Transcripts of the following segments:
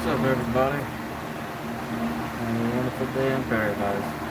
What's up, everybody? Have a wonderful day in paradise.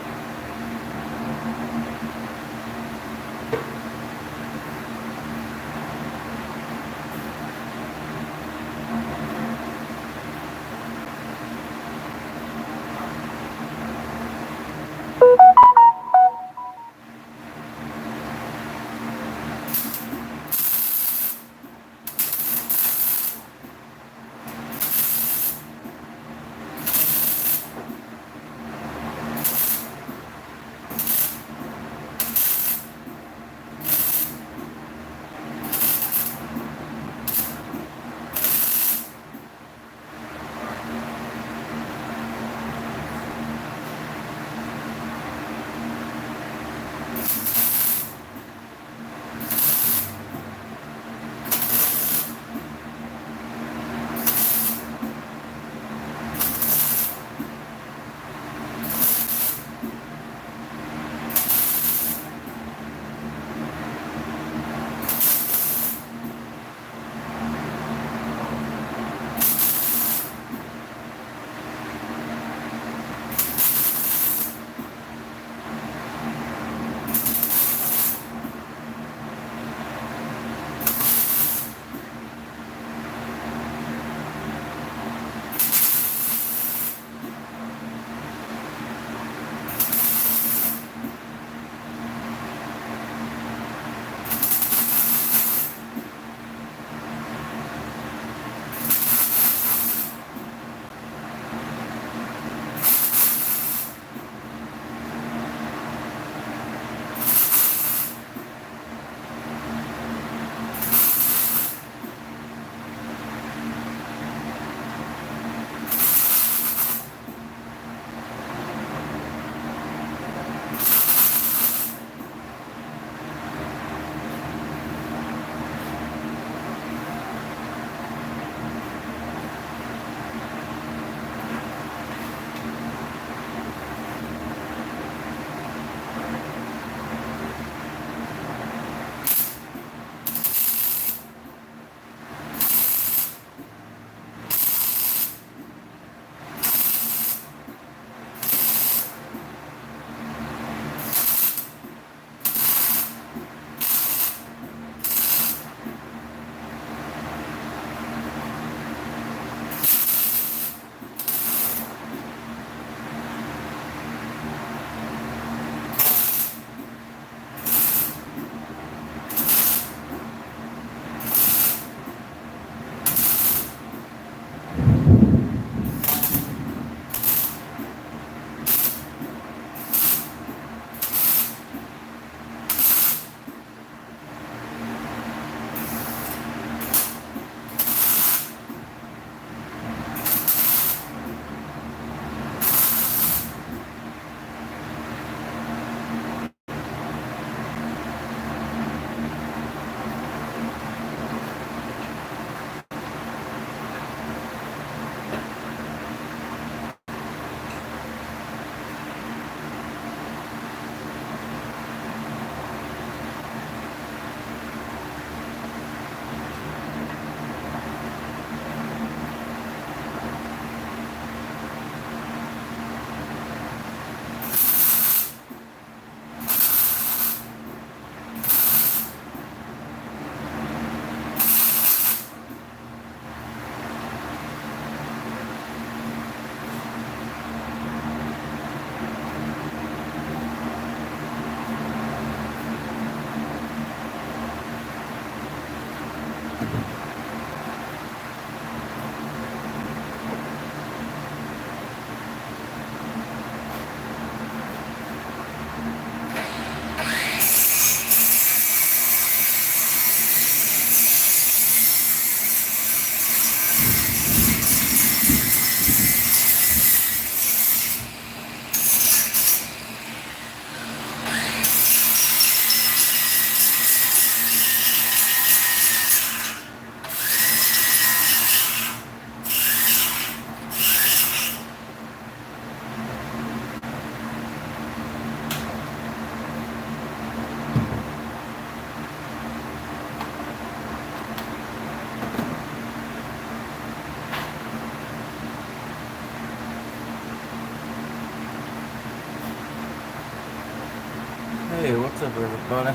Hey, what's up, everybody?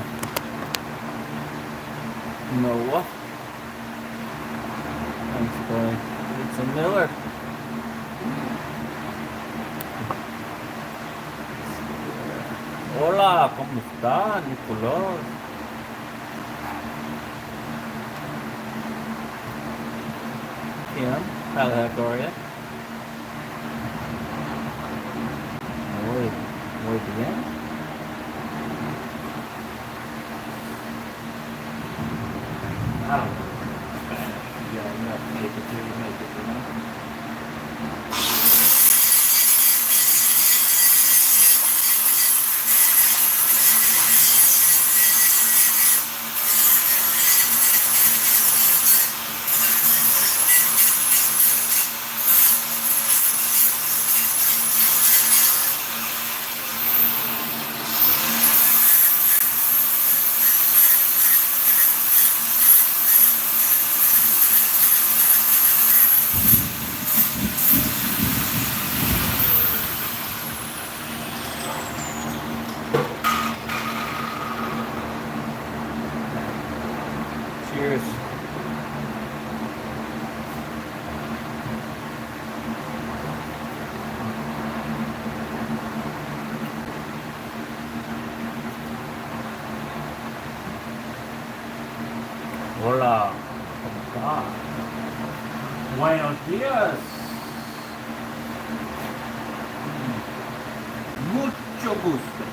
Noah. Thanks, buddy. It's a Miller. Hola, ¿cómo está, Nicolás? Kim, how the heck are you? Wait again? I don't know Spanish. You have to make it till you make it, you know? Cheers. Hola, ¿cómo está? Buenos días. Mucho gusto.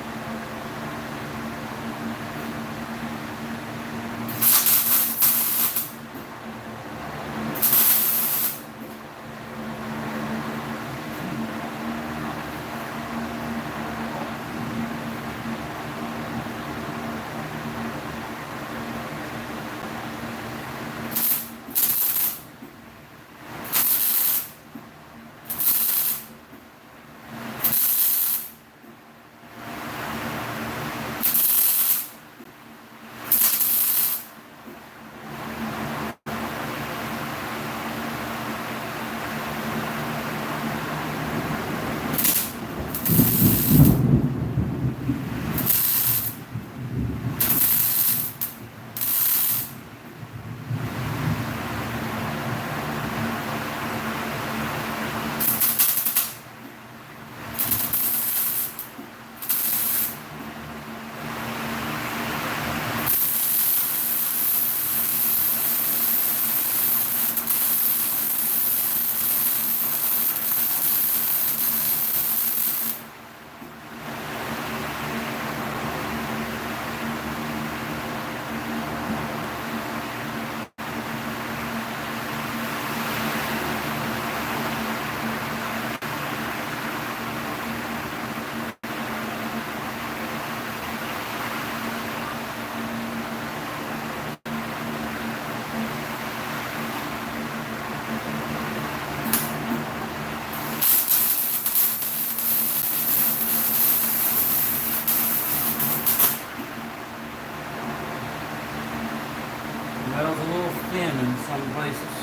Metal's a little thin in some places.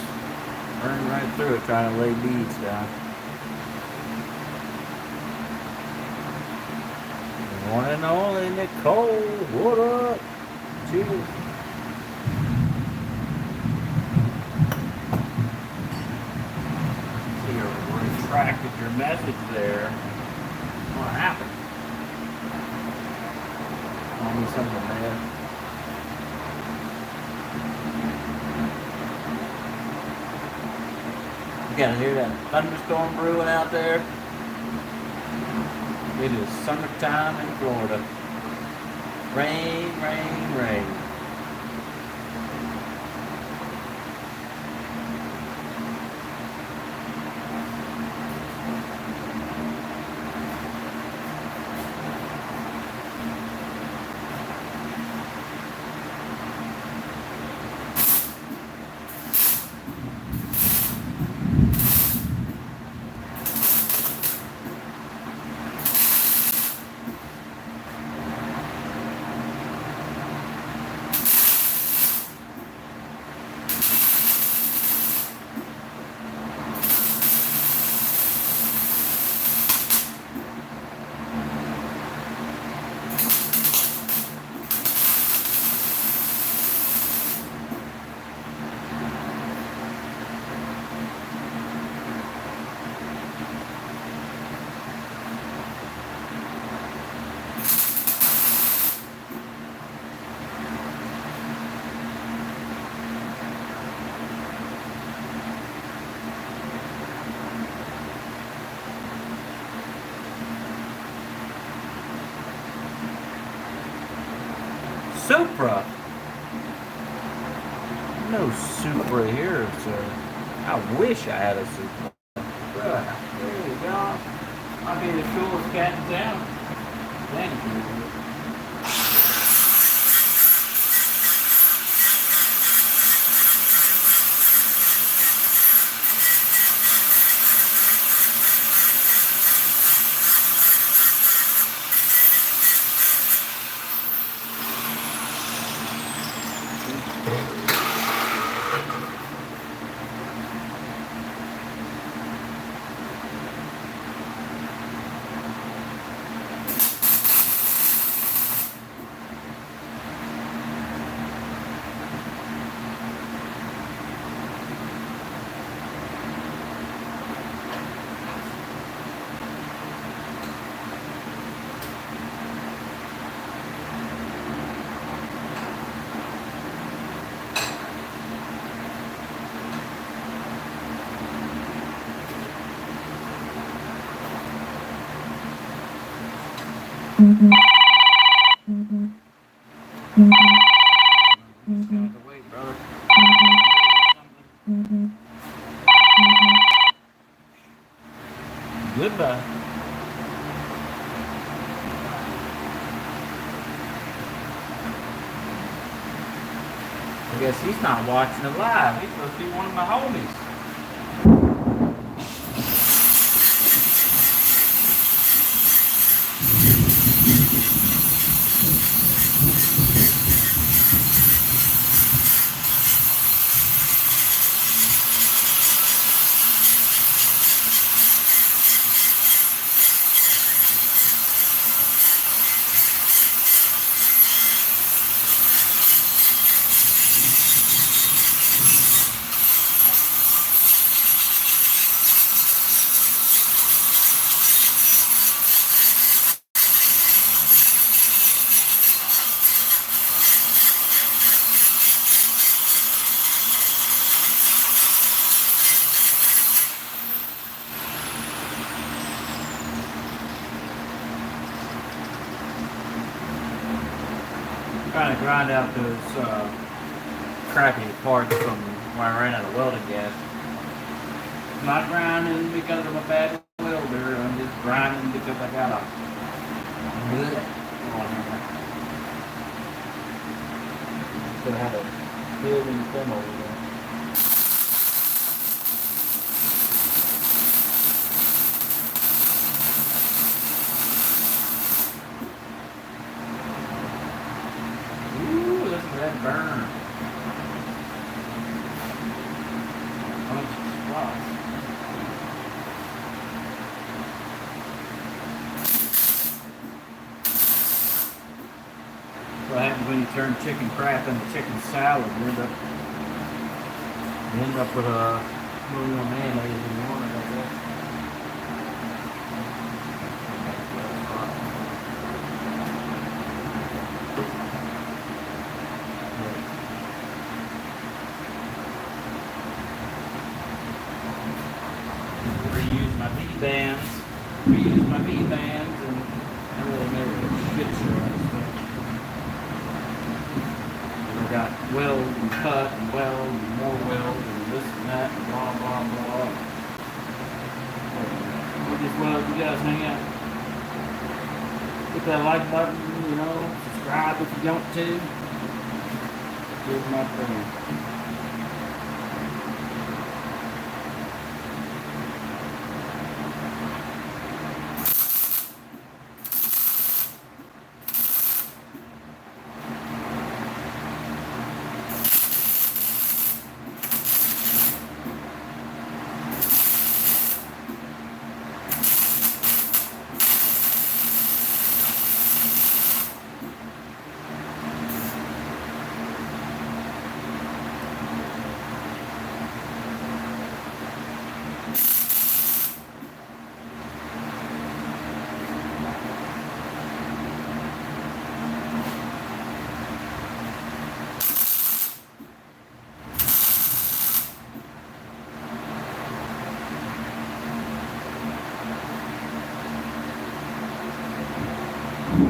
Burning right through it trying to lay beads down. The one and only Nicole. What up? Cheers. So you retracted your message there. What happened? Tell me something, man. You can hear that thunderstorm brewing out there. It is summertime in Florida. Rain, rain, rain. Supra. No Supra here, sir. I wish I had a Supra. There you go. I'll be the coolest cat in town. Thank you. Goodbye. I guess he's not watching it live. He's supposed to be one of my homies. Trying to grind out those crappy parts from when I ran out of welding gas. I'm not grinding because I'm a bad welder. I'm just grinding because I got a good on here. Still have a building thing over there. That burn. What happens when you turn chicken crap into chicken salad? You end up with a little more mayonnaise than you wanted, I guess. Reuse my V-bands, and I really made a shit show out of stuff. I got weld and cut and weld and more weld and this and that and blah blah blah. We'll just weld, you guys hang out. Hit that like button, you know, subscribe if you want to. Do my thing.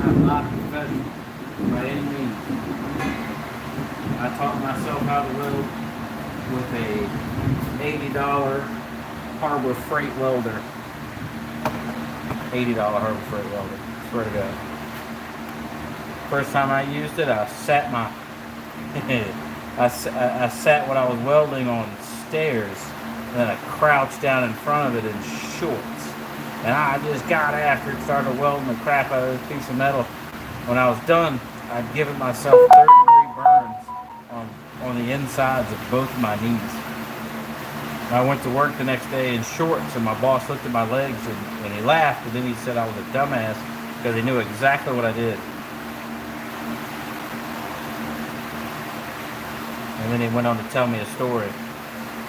I'm not professional by any means. I taught myself how to weld with a $80 Harbor Freight welder. $80 Harbor Freight welder. Swear to God. First time I used it, I sat my I sat when I was welding on stairs, and then I crouched down in front of it in shorts, and I just got after it, started welding the crap out of this piece of metal. When I was done, I'd given myself 3rd-degree burns on the insides of both of my knees. I went to work the next day in shorts, and my boss looked at my legs, and he laughed, and then he said I was a dumbass because he knew exactly what I did. And then he went on to tell me a story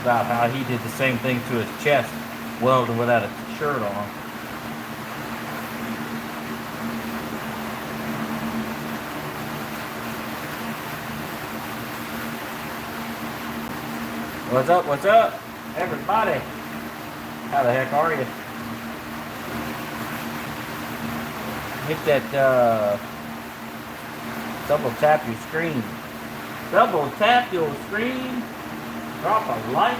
about how he did the same thing to his chest, welding without a shirt on. What's up? What's up? Everybody. How the heck are you? Hit that, double tap your screen. Double tap your screen. Drop a like.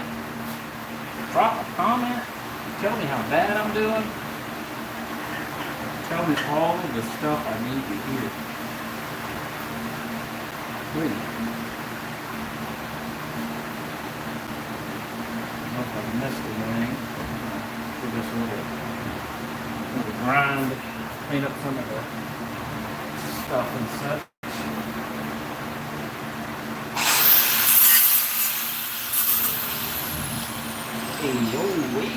Drop a comment. Tell me how bad I'm doing. Tell me all of the stuff I need to hear. Please. I missed anything. Do this little grind, clean up some of the stuff and such. Hey, yo, wee.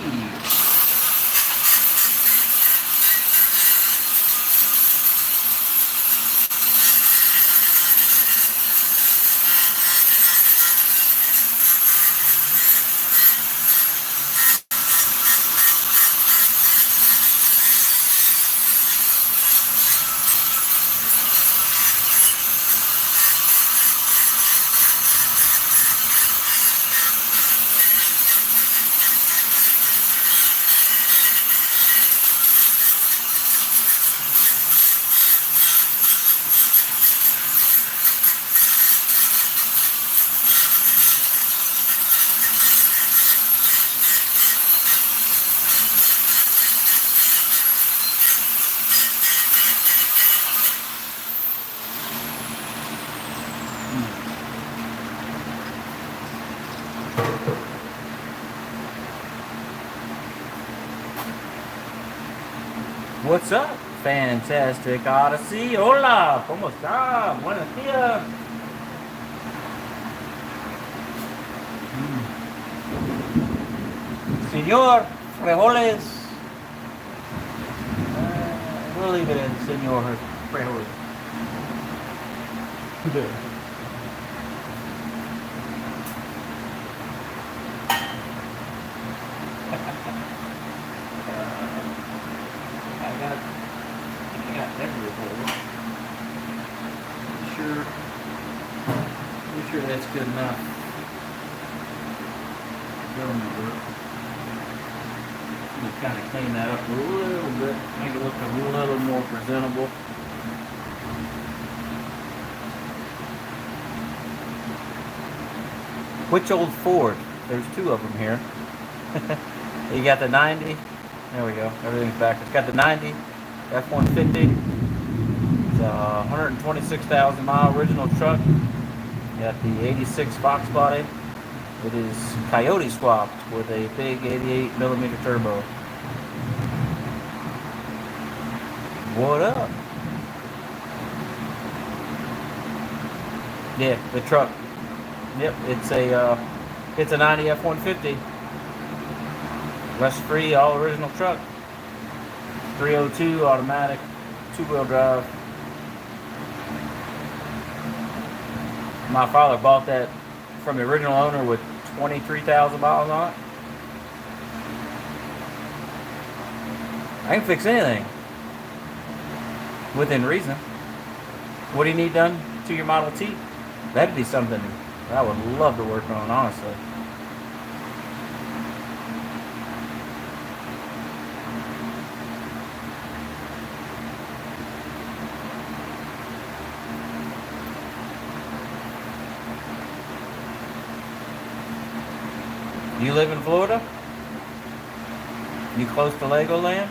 What's up, Fantastic Odyssey? Hola, ¿cómo está? Buenos días. Señor Frijoles. We'll leave it in Señor Frijoles. I got every hole. Sure that's good enough. Let me kind of clean that up a little bit, make it look a little more presentable. Which old Ford? There's two of them here. You got the 90. There we go. Everything's back. It's got the 90 F-150. It's a 126,000 mile original truck. You got the 86 Fox body. It is coyote swapped with a big 88 millimeter turbo. What up? Yeah, the truck. Yep, it's a 90 F-150. Rust-free, all original truck. 302 automatic, 2-wheel drive. My father bought that from the original owner with 23,000 miles on it. I can fix anything within reason. What do you need done to your Model T? That'd be something I would love to work on, honestly. You live in Florida? You close to Legoland?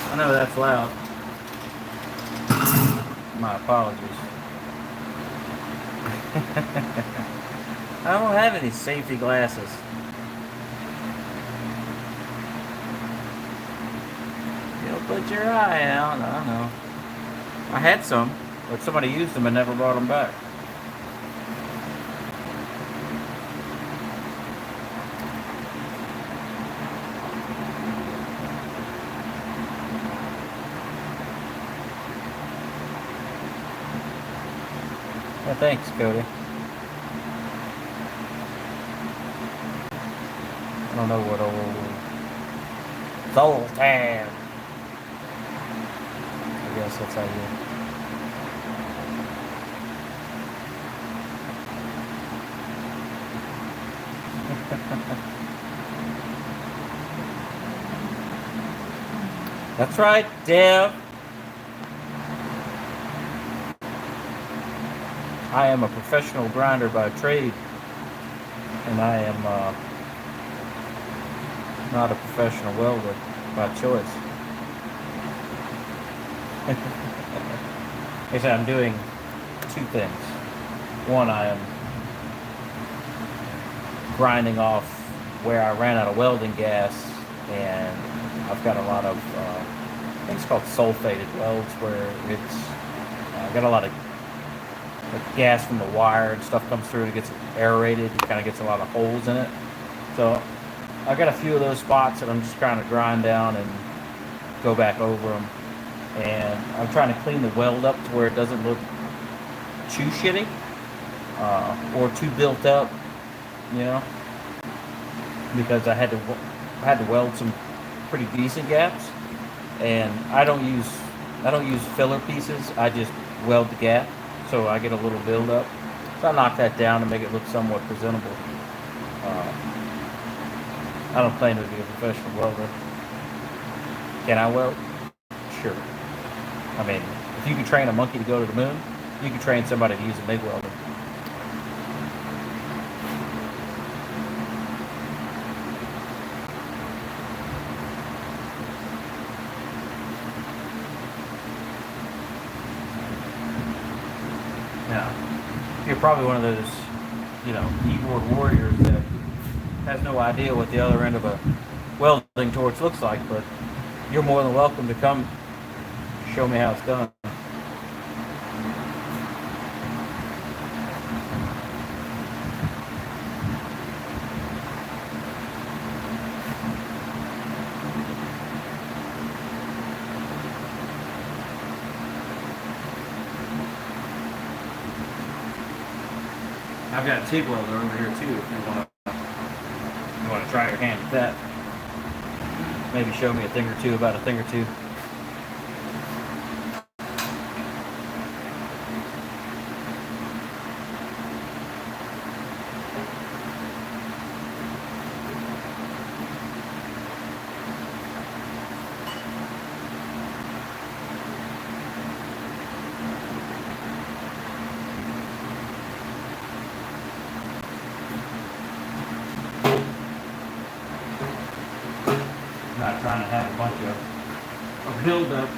I know that's loud. My apologies. I don't have any safety glasses. You'll put your eye out. I know. I had some, but somebody used them and never brought them back. Well, thanks, Cody. I don't know what old Zoltan. I guess that's how you. That's right, Dev. I am a professional grinder by trade, and I am not a professional welder by choice. Like I said, I'm doing two things. One, I am grinding off where I ran out of welding gas, and I've got a lot of I think it's called sulfated welds, where it's I got a lot of the gas from the wire and stuff comes through. It gets aerated. It kind of gets a lot of holes in it. So I've got a few of those spots that I'm just trying to grind down and go back over them. And I'm trying to clean the weld up to where it doesn't look too shitty or too built up, you know. because I had to weld some pretty decent gaps, and I don't use filler pieces. I just weld the gap, so I get a little build-up. So I knock that down to make it look somewhat presentable. Uh, I don't claim to be a professional welder. Can I weld? Sure. I mean, if you can train a monkey to go to the moon, you can train somebody to use a MIG welder. Now, you're probably one of those, keyboard warriors that has no idea what the other end of a welding torch looks like, but you're more than welcome to come show me how it's done. I've got a TIG welder over here too if you want to try your hand at that. Maybe show me about a thing or two. Not trying to have a bunch of buildup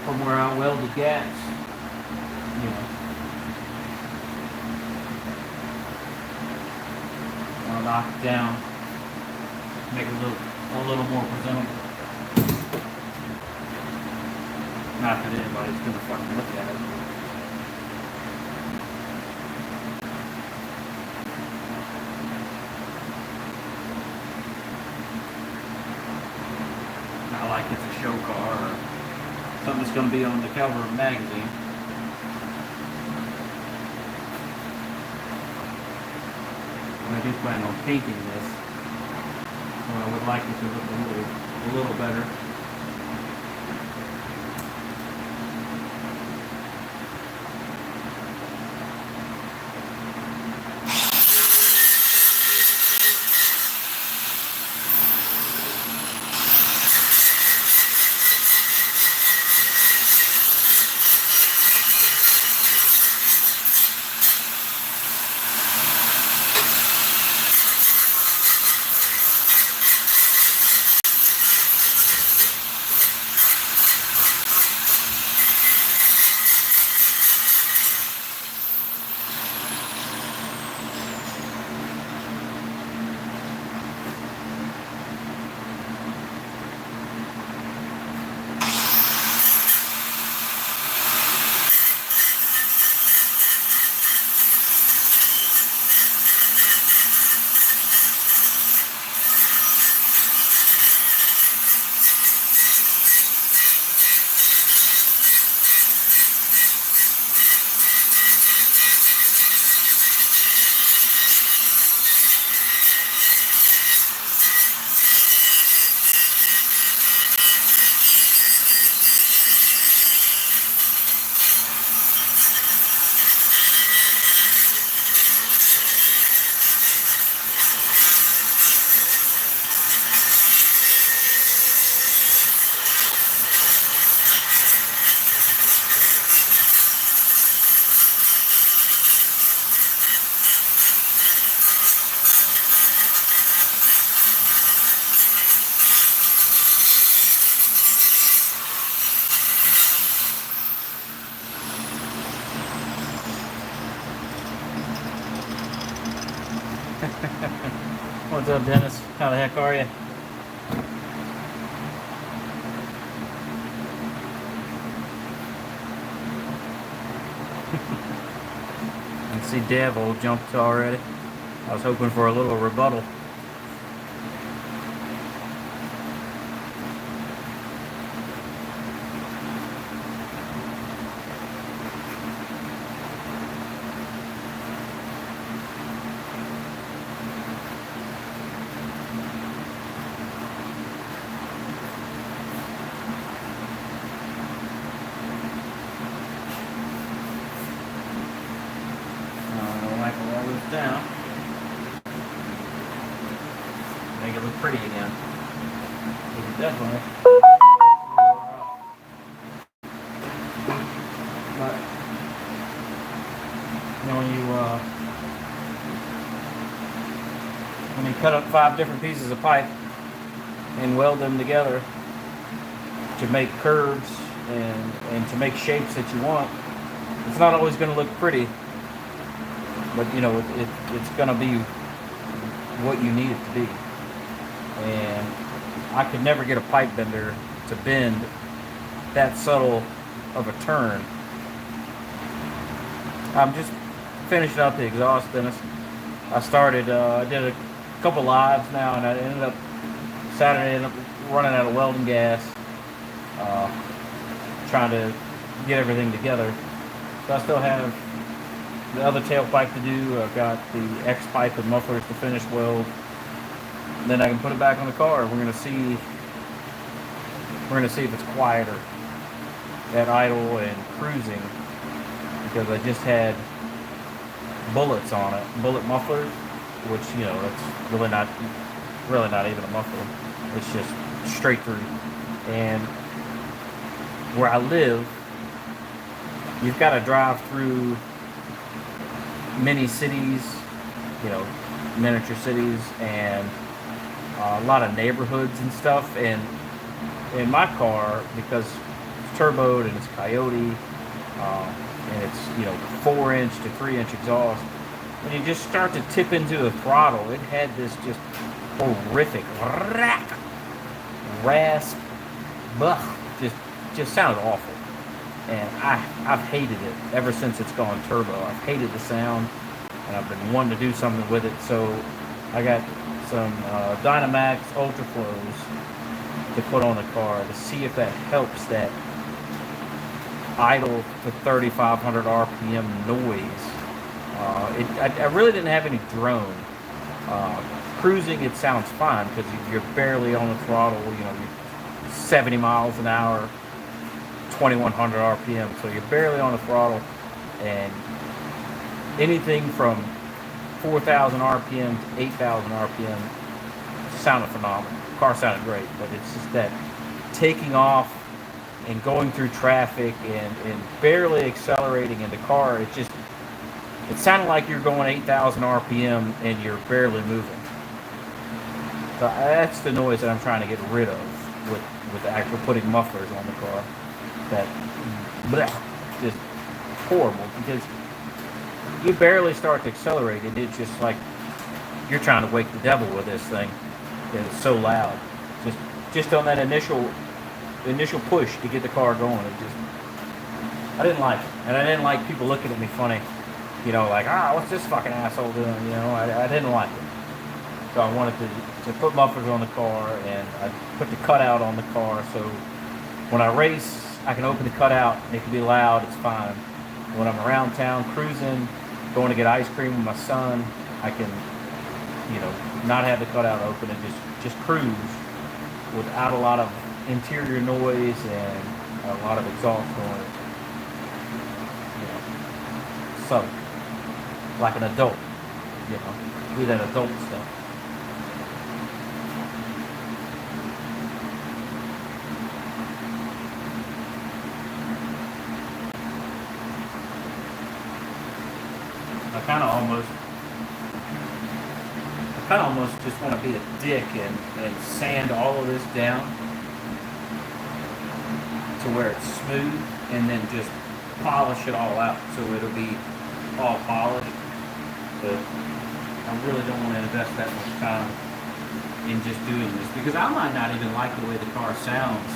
from where I welded gaps. I'll knock it down, make it look a little more presentable. Not that anybody's gonna fucking look at it. Not like it's a show car or something that's going to be on the cover of a magazine. I do plan on painting this. Well, I would like it to look a little better. What's up, Dennis? How the heck are you? And see, Devil jumped already. I was hoping for a little rebuttal. pretty again. It's definitely. But you know, when you cut up 5 different pieces of pipe and weld them together to make curves and to make shapes that you want, it's not always going to look pretty, but you know it's going to be what you need it to be. And I could never get a pipe bender to bend that subtle of a turn. I'm just finishing up the exhaust, Dennis. I did a couple lives now, and I ended up Saturday running out of welding gas, trying to get everything together. So I still have the other tailpipe to do. I've got the X pipe and mufflers to finish weld. Then I can put it back on the car. We're gonna see if it's quieter at idle and cruising, because I just had bullets on it, bullet mufflers, which, you know, that's really not even a muffler. It's just straight through. And where I live, you've got to drive through many cities, you know, miniature cities, and a lot of neighborhoods and stuff. And in my car, because it's turboed and it's Coyote, and it's, you know, 4-inch to 3-inch exhaust, when you just start to tip into the throttle, it had this just horrific rasp, just sounded awful. And I've hated it ever since it's gone turbo. I've hated the sound, and I've been wanting to do something with it. So I got some Dynamax Ultra Flows to put on the car to see if that helps that idle to 3,500 RPM noise. I really didn't have any drone. Cruising, it sounds fine because you're barely on the throttle. You know, you're 70 miles an hour, 2,100 RPM, so you're barely on the throttle, and anything from 4,000 RPM to 8,000 RPM sounded phenomenal. The car sounded great, but it's just that taking off and going through traffic and barely accelerating in the car, it sounded like you're going 8,000 RPM and you're barely moving. So that's the noise that I'm trying to get rid of with actually putting mufflers on the car. That just horrible, because you barely start to accelerate and it's just like you're trying to wake the devil with this thing. It's so loud. Just on that initial push to get the car going, I didn't like it. And I didn't like people looking at me funny, you know, like, what's this fucking asshole doing? You know, I didn't like it. So I wanted to put mufflers on the car, and I put the cutout on the car, so when I race, I can open the cutout, it can be loud, it's fine. When I'm around town cruising, going to get ice cream with my son, I can, you know, not have the cutout open and just cruise without a lot of interior noise and a lot of exhaust noise. You know, so like an adult, you know, do that adult stuff. I kind of almost just want to be a dick and sand all of this down to where it's smooth, and then just polish it all out so it'll be all polished. But I really don't want to invest that much time in just doing this, because I might not even like the way the car sounds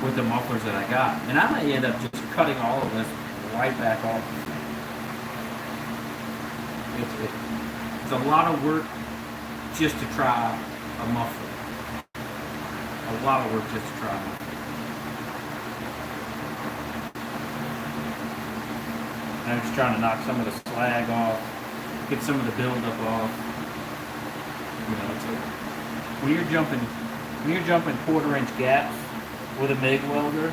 with the mufflers that I got, and I may end up just cutting all of this right back off. It's a lot of work just to try a muffler. A lot of work just to try a muffler. I'm just trying to knock some of the slag off, get some of the buildup off. You know, it's like when you're jumping 1/4-inch gaps with a MIG welder,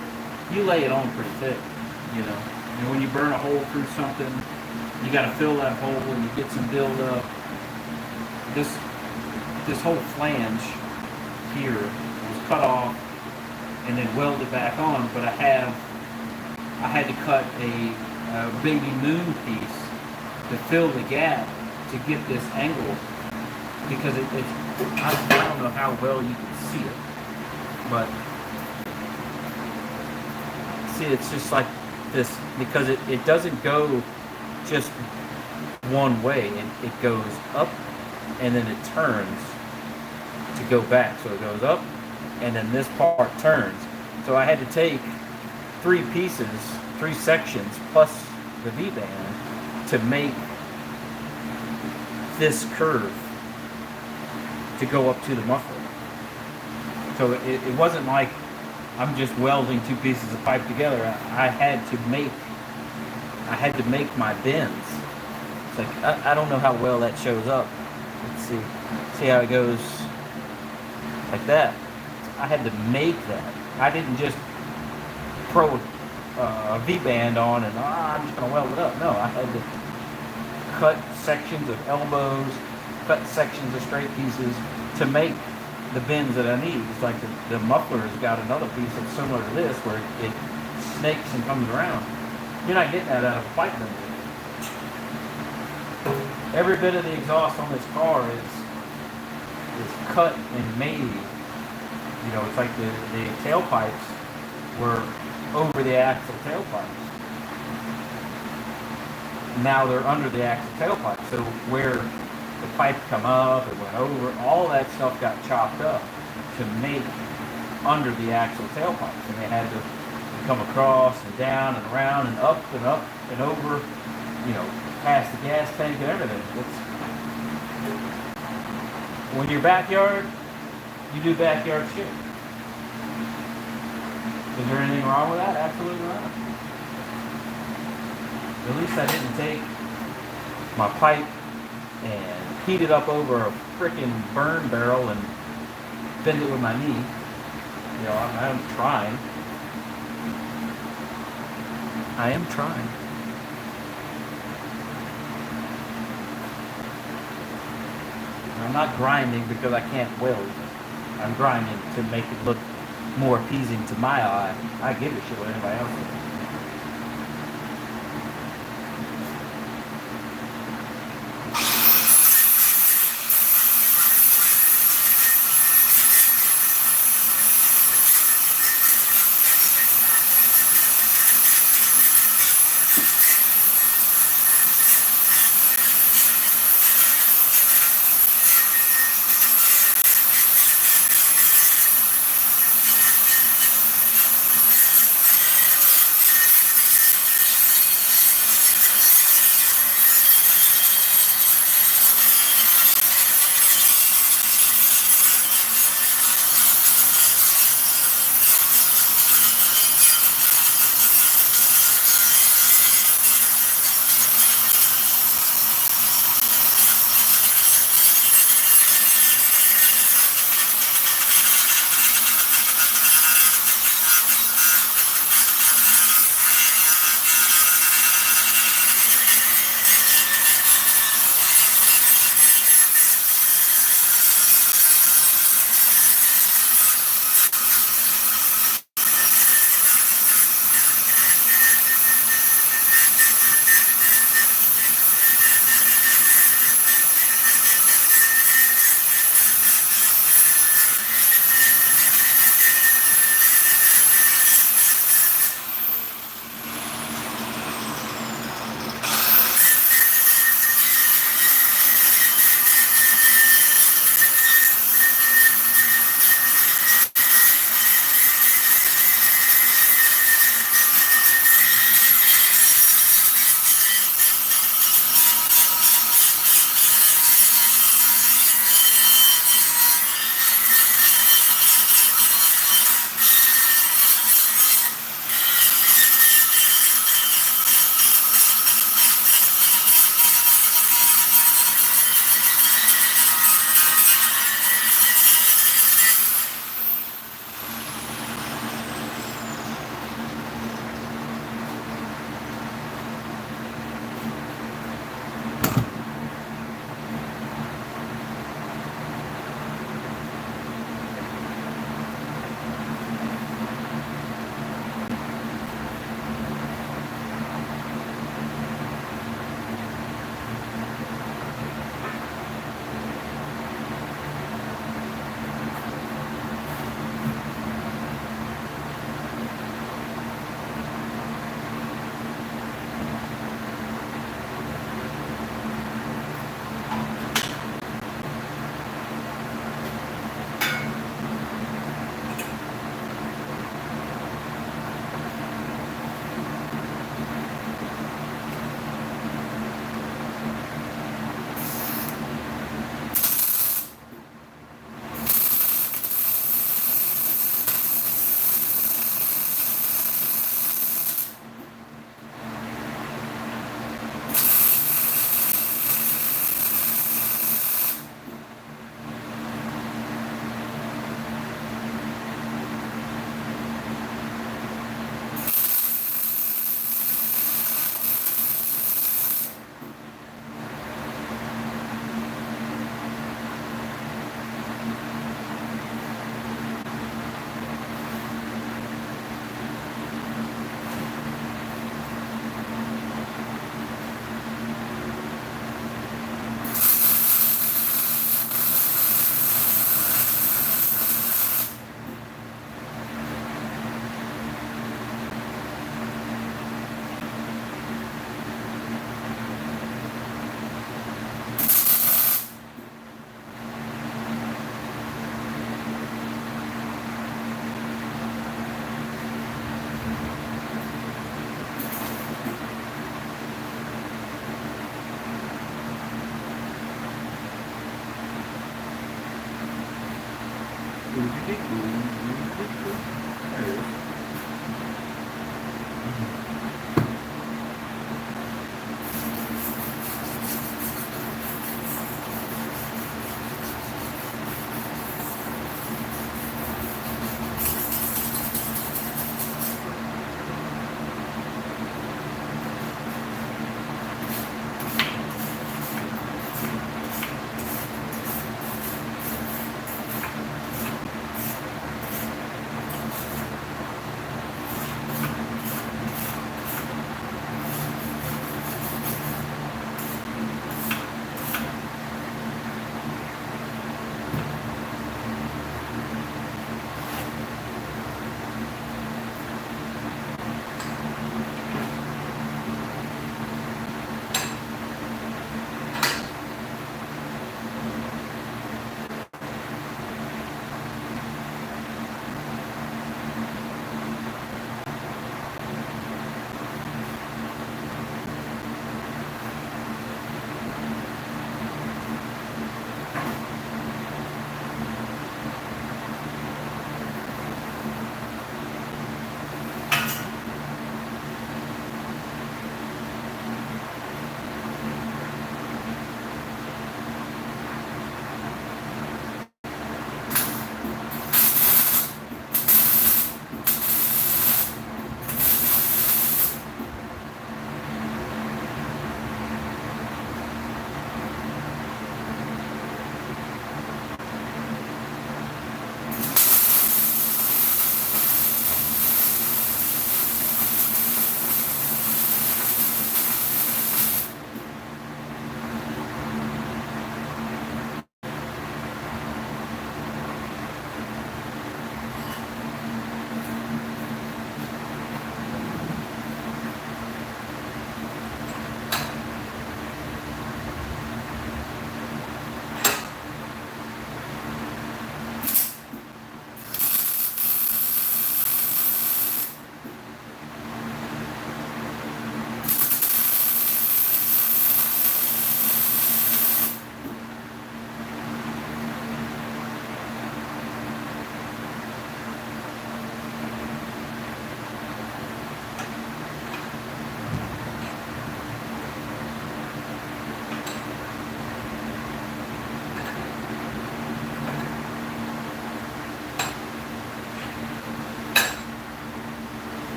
you lay it on pretty thick. You know, and when you burn a hole through something, you got to fill that hole and you get some buildup. This whole flange here was cut off and then welded back on, but I had to cut a baby moon piece to fill the gap to get this angle, because I don't know how well you can see it, but see, it's just like this, because it doesn't go just one way, and it goes up and then it turns to go back. So it goes up and then this part turns. So I had to take three sections plus the V-band to make this curve to go up to the muffler. So it wasn't like I'm just welding two pieces of pipe together. I had to make my bends. It's like, I don't know how well that shows up. Let's see how it goes like that. I had to make that. I didn't just throw a V-band on and I'm just gonna weld it up. No, I had to cut sections of elbows, cut sections of straight pieces to make the bends that I need. It's like the muffler's got another piece that's similar to this, where it snakes and comes around. You're not getting that out of a pipe bender. Every bit of the exhaust on this car is cut and made. You know, it's like the tailpipes were over the axle tailpipes. Now they're under the axle tailpipe. So where the pipe come up, it went over, all that stuff got chopped up to make under the axle tailpipes. And they had to come across and down and around and up and over, you know, past the gas tank and everything. When you're backyard, you do backyard shit. Is there anything wrong with that? Absolutely not. At least I didn't take my pipe and heat it up over a freaking burn barrel and bend it with my knee. You know, I'm trying. I am trying. I'm not grinding because I can't weld. I'm grinding to make it look more appeasing to my eye. I give a shit what anybody else does.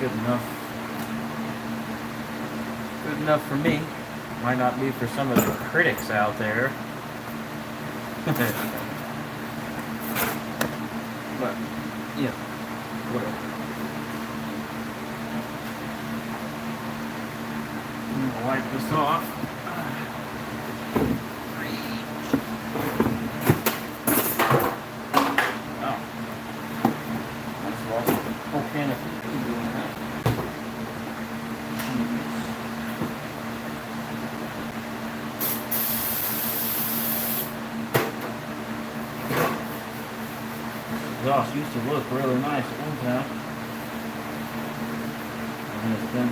good enough. Good enough for me. Might not be for some of the critics out there. But, yeah, whatever. I'm gonna wipe this off. Oh. That's lost a whole can of food doing that. Exhaust used to look really nice at one time, and it's been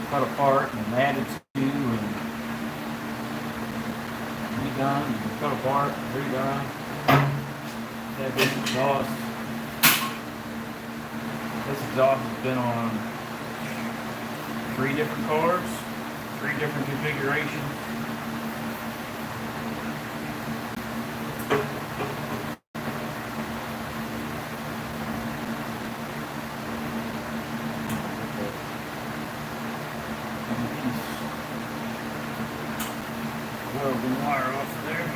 cut apart and added to and redone and cut apart and redone. That big exhaust. This exhaust has been on 3 different cars, 3 different configurations. Welding wire off of there.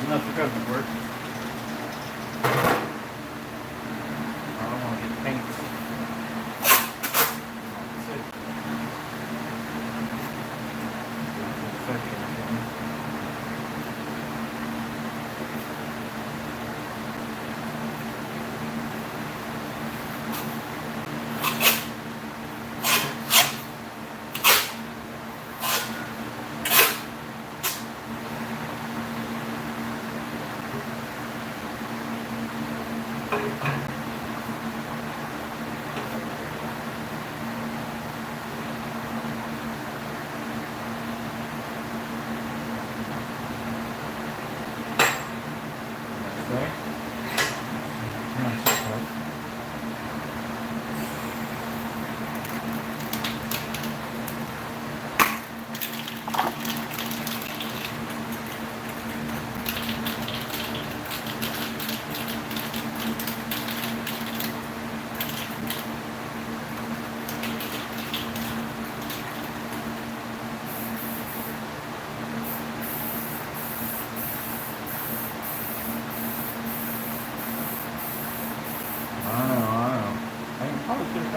Enough for cooking work. I don't want to get paint. That's it.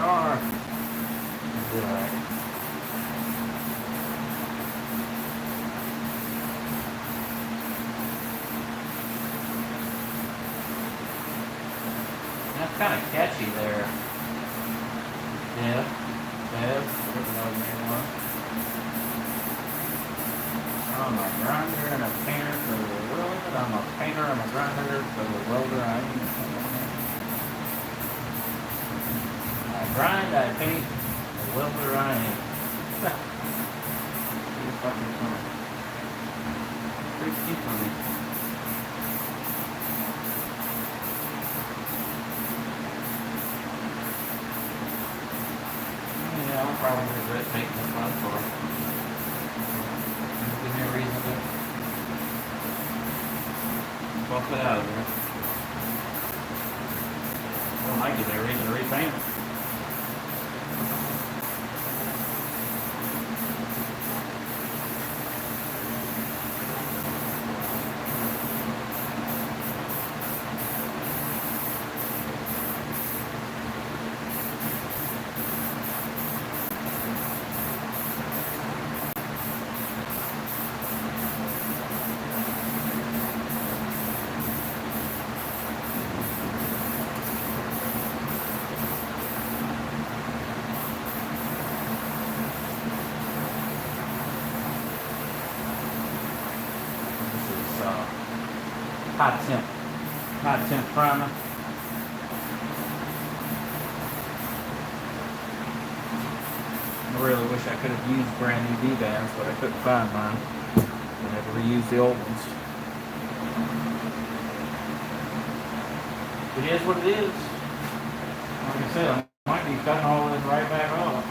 car. It'll be alright. That's kind of catchy there. Yeah. I'm a grinder and a painter for the welder. I'm a painter and a grinder for the welder. I grind, I paint, the welder I am. Pretty fucking funny. Pretty funny. Yeah, I'll probably regret taking this one for. Give me a reason to bump it out of there. Well, I might give me a reason to repaint it. hot temp primer. I really wish I could have used brand new D-bands, but I couldn't find mine. I had to reuse the old ones. It is what it is. Like I said, I might be cutting all this right back off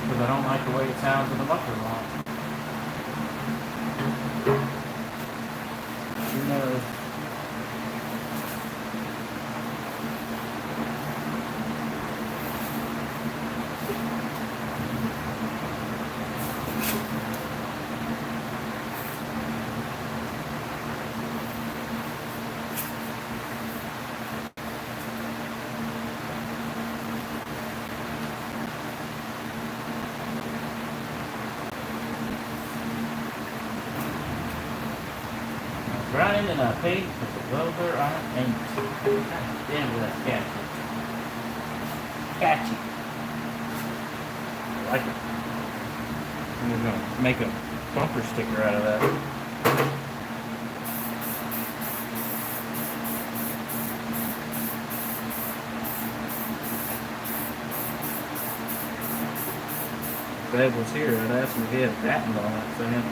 because I don't like the way it sounds in the muffler line. Who knows? Grinding and I paid for the welder iron paint. Damn, that's catchy. Catchy. I like it. I'm gonna make a bumper sticker out of that. If Ed was here, I'd ask him if he had a patent on that thing.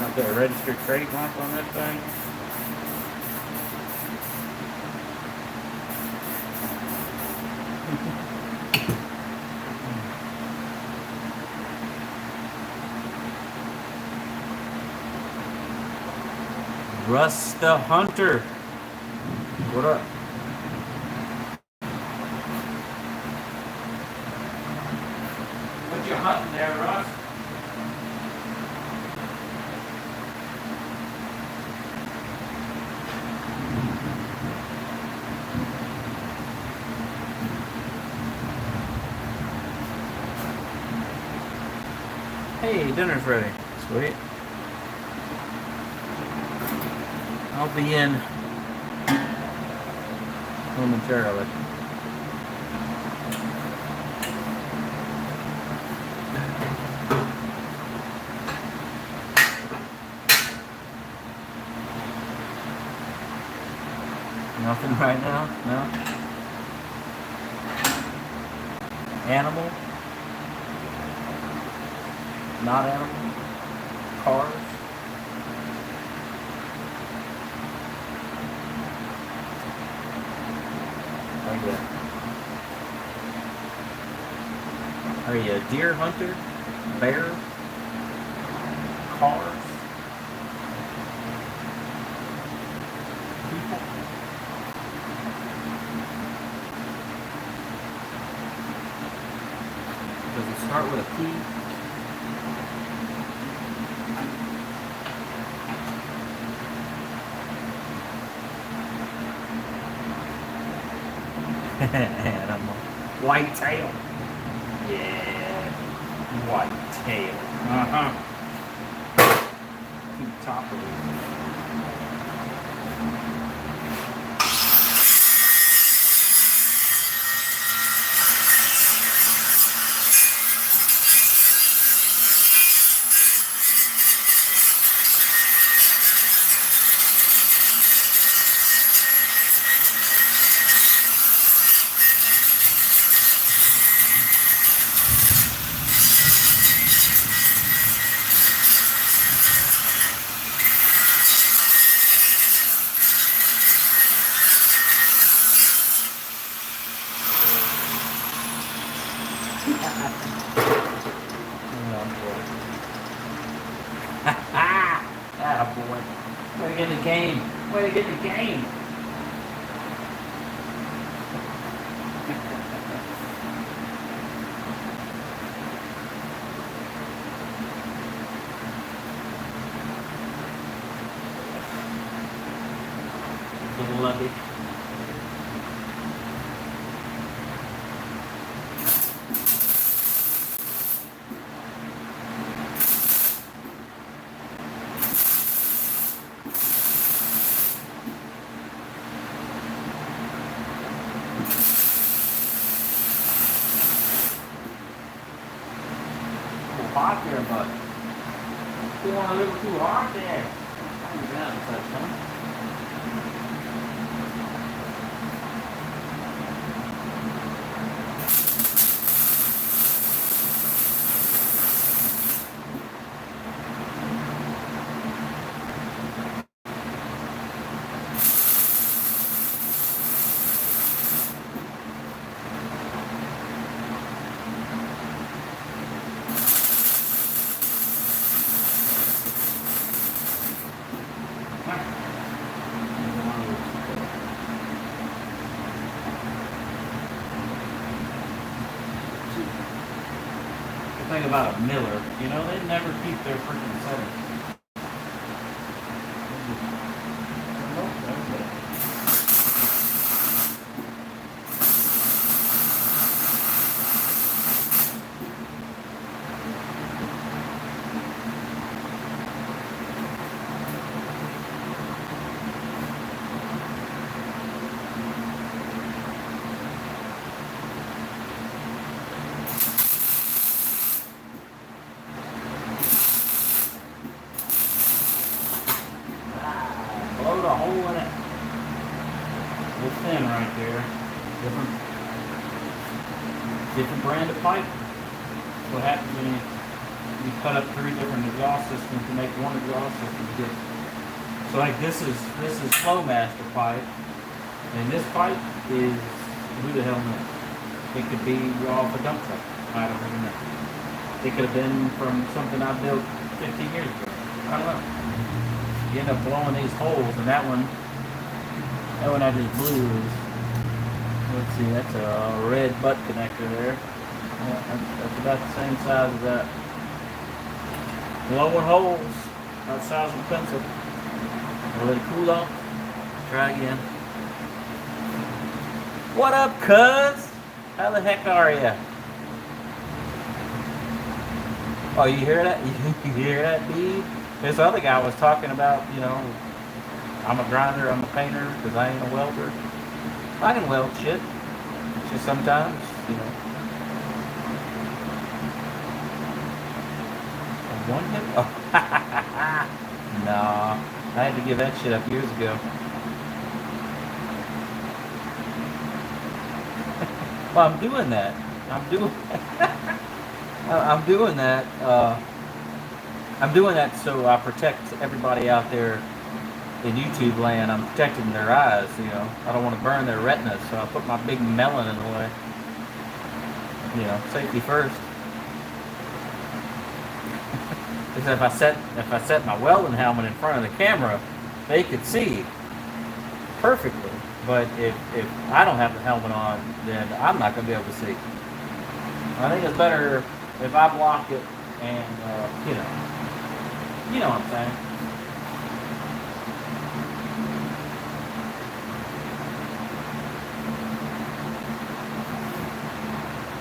Not that registered trademark on that thing. Russ the Hunter. What up? What you hunting there, Russ? Hey, dinner's ready. Sweet. I'll be in momentarily. Nothing right now? No? Animal? Not animal? Cars? Are you a deer hunter? Bear? Cars? People? Does it start with a P? Animal. Whitetail. Yeah. Whitetail. Uh-huh. Keep top of it. Attaboy. Way to get the game. Way to get the game. Little lucky. Hot there, bud. You want a little too hot there. down, is that fun? The thing about a miller, you know, they never keep their freaking settings. Blow the hole in it. It's thin right there. Different brand of pipe. That's what happens when you cut up 3 different exhaust systems to make one exhaust system. So like this is Flowmaster pipe, and this pipe is, who the hell knows? It could be off a dump truck. I don't even know. It could have been from something I built 15 years ago. I don't know. You end up blowing these holes, and that one I just blew is, let's see, that's a red butt connector there. Yeah, that's about the same size as that. Blowing holes, about the size of a pencil. I'll let it cool off. Try again. What up, cuz? How the heck are ya? Oh, you hear that? You hear that bead? This other guy was talking about, you know, I'm a grinder, I'm a painter, because I ain't a welder. I can weld shit. It's just sometimes, you know. One hit? Oh. Nah. I had to give that shit up years ago. Well, I'm doing that. I'm doing that. I'm doing that so I protect everybody out there in YouTube land. I'm protecting their eyes, you know. I don't want to burn their retinas, so I put my big melon in the way. You know, safety first. Because if I set my welding helmet in front of the camera, they could see perfectly. But if I don't have the helmet on, then I'm not going to be able to see. I think it's better if I block it and, you know what I'm saying.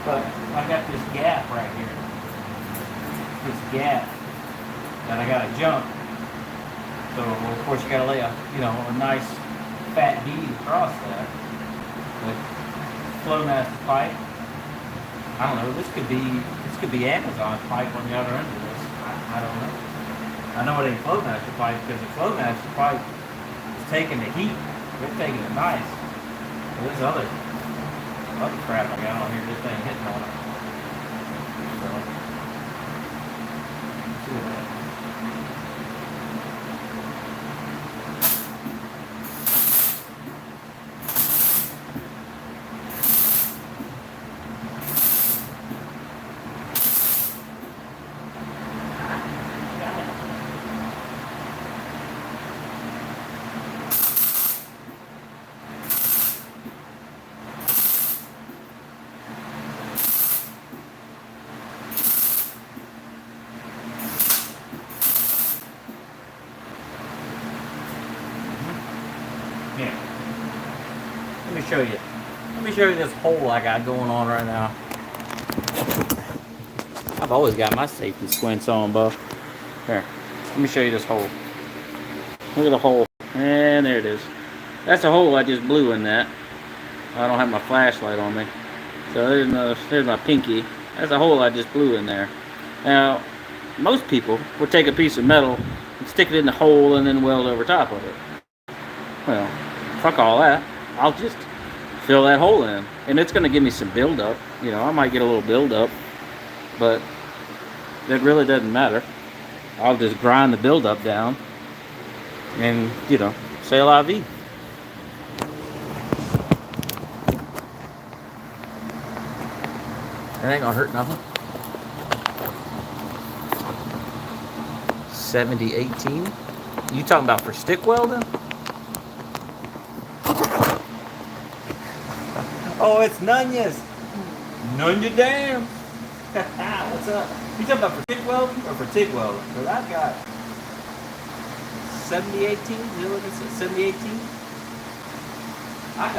But I got this gap right here. This gap that I got to jump. So of course you got to lay a nice fat bead across that with Flowmaster pipe. I don't know. This could be Amazon pipe on the other end of this. I don't know. I know it ain't Flowmaster pipe because the Flowmaster pipe is taking the heat. They're taking it nice. Well, there's other crap I got on here. This ain't hitting on it. So let's see what that is. Yeah. Let me show you this hole I got going on right now. I've always got my safety squints on, Buff. Here, let me show you this hole. Look at the hole. And there it is. That's a hole I just blew in that. I don't have my flashlight on me. So there's my pinky. That's a hole I just blew in there. Now, most people would take a piece of metal, stick it in the hole and then weld over top of it. Well, fuck all that. I'll just fill that hole in, and it's going to give me some buildup. You know, I might get a little buildup, but it really doesn't matter. I'll just grind the buildup down, and you know, say la vie. It ain't gonna hurt nothing. 7018. You talking about for stick welding? Oh, it's Nunez. None you damn. What's up? You talking about for stick welding or for TIG welding? Because I've got 7018. You know what it says? 7018. I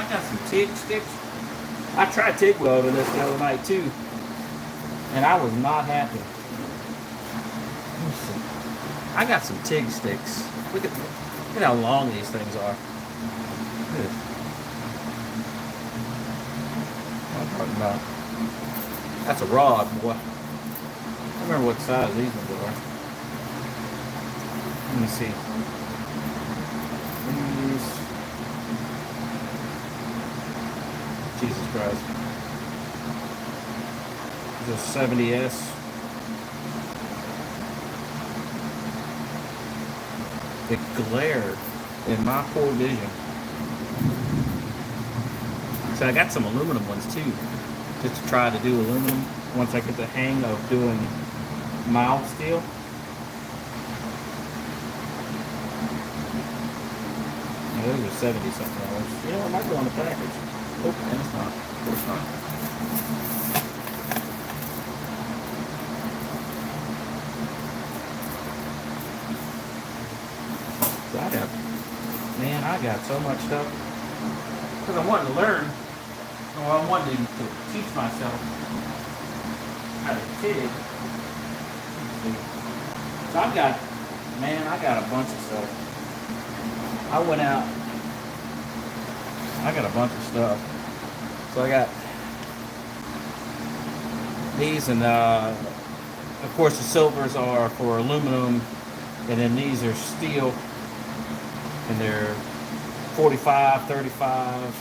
got some TIG sticks. I tried TIG welding this the other night too, and I was not happy. I got some TIG sticks. Look at how long these things are. Look. What I'm talking about. That's a rod, boy. I remember what size these ones are. Let me see. Jesus Christ. This is a 70S. It glared in my poor vision. So I got some aluminum ones too, just to try to do aluminum once I get the hang of doing mild steel. Now, those are 70 something dollars. You know, it might go on the package. Oh, and it's not. Of course not. I got so much stuff because I wanted to learn. Well, I wanted to teach myself how to TIG. So I got a bunch of stuff. I went out. I got a bunch of stuff. So I got these, and of course the silvers are for aluminum, and then these are steel. And they're 45, 35,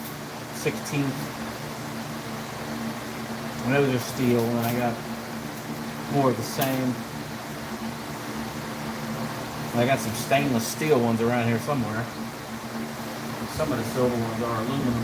16. And those are steel, and I got more of the same. And I got some stainless steel ones around here somewhere. Some of the silver ones are aluminum.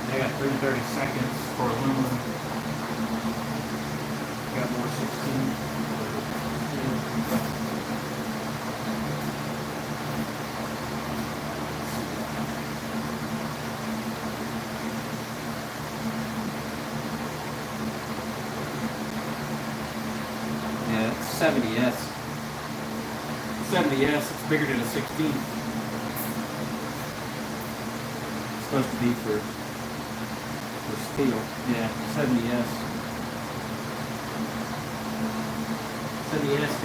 I got 30 seconds for aluminum. Got more 16. Yeah, it's 70S. 70S, it's bigger than a 16. It's supposed to be for steel. Yeah, 70S. 70S-2.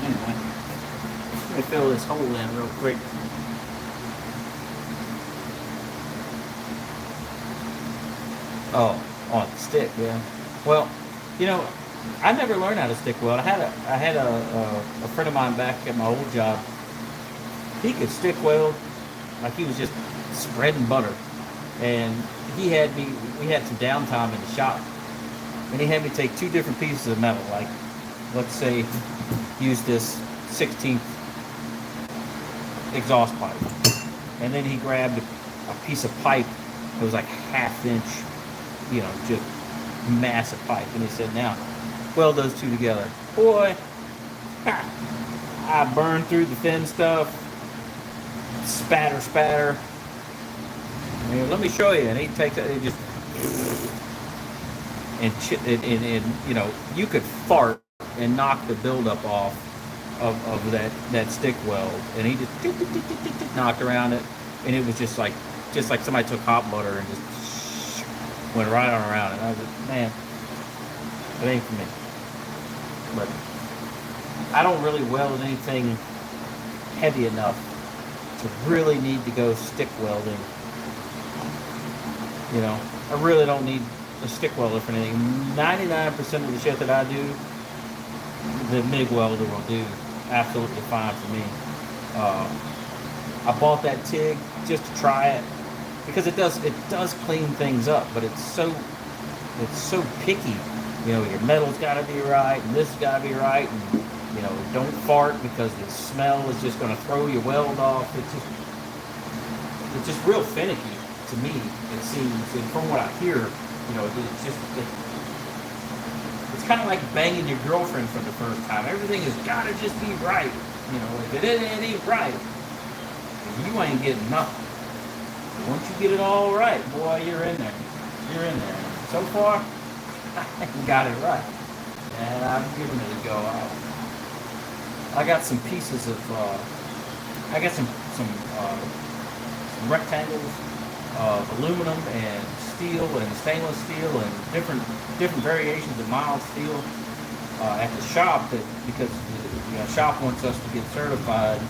Anyway, let me fill this hole in real quick. Oh, on the stick, yeah. Well, you know, I never learned how to stick weld. I had a friend of mine back at my old job. He could stick weld like he was just spreading butter. And we had some downtime in the shop. And he had me take two different pieces of metal, like, let's say, use this 16th exhaust pipe. And then he grabbed a piece of pipe that was like ½ inch, you know, just massive pipe. And he said, now, weld those two together. Boy, I burned through the thin stuff. Spatter. And let me show you. And he takes it and just and you know, you could fart and knock the buildup off of that stick weld. And he just knocked around it, and it was just like somebody took hot butter and just went right on around it. I was like, man, it ain't for me. But I don't really weld anything heavy enough to really need to go stick welding. You know, I really don't need a stick welder for anything. 99% of the shit that I do, the MIG welder will do absolutely fine for me. I bought that TIG just to try it because it does clean things up, but it's so picky. You know, your metal's got to be right, and this has got to be right, and you know, don't fart because the smell is just going to throw your weld off. It's just real finicky to me. It seems, and from what I hear, you know, it's kind of like banging your girlfriend for the first time. Everything has got to just be right. You know, if it ain't right, you ain't getting nothing. Once you get it all right, boy, you're in there. You're in there. So far, I ain't got it right, and I'm giving it a go. I got some pieces of, I got some rectangles of aluminum and steel and stainless steel and different variations of mild steel at the shop, that because the shop wants us to get certified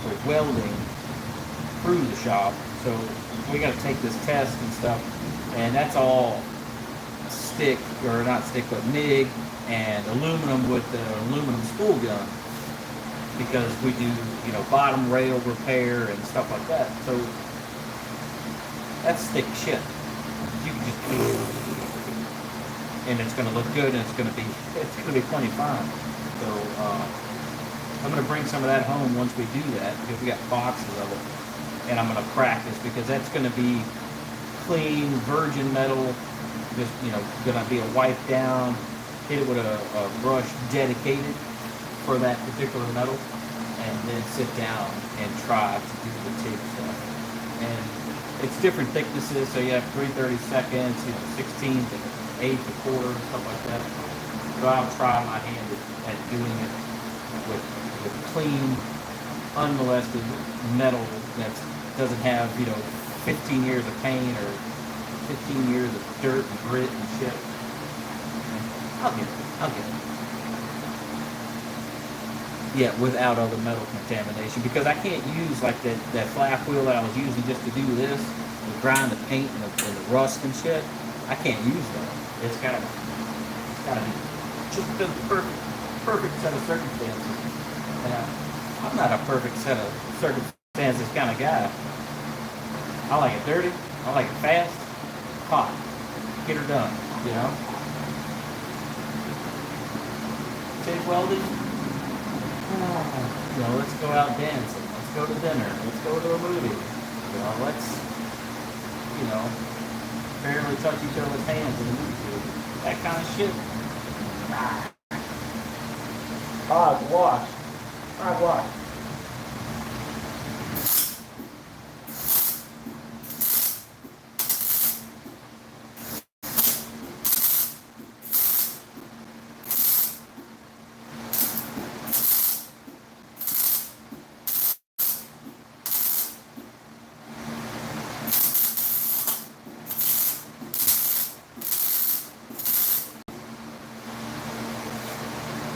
for welding through the shop, so we got to take this test and stuff, and that's all stick, or not stick, but MIG and aluminum with the aluminum spool gun, because we do, you know, bottom rail repair and stuff like that. So that's thick shit. You can just, and it's going to look good, and it's going to be plenty fine. So I'm going to bring some of that home once we do that, because we got boxes of it, and I'm going to practice, because that's going to be clean virgin metal. Just, you know, going to be a wipe down, hit it with a brush dedicated for that particular metal, and then sit down and try to do the TIG stuff. And it's different thicknesses, so you have 3/32, you know, 16th, and 1/8, a quarter, stuff like that. So I'll try my hand at doing it with clean, unmolested metal that doesn't have, you know, 15 years of paint or 15 years of dirt and grit and shit. I'll get it. Yeah, without other metal contamination, because I can't use like that flap wheel that I was using just to do this, to grind the paint and the rust and shit. I can't use that. It's gotta be just the perfect set of circumstances. And I'm not a perfect set of circumstances kind of guy. I like it dirty. I like it fast. Hot. Get her done, you know? TIG welding? You know, let's go out dancing. Let's go to dinner. Let's go to a movie. You know, let's, you know, barely touch each other's hands in a movie theater. That kind of shit. Hogwash.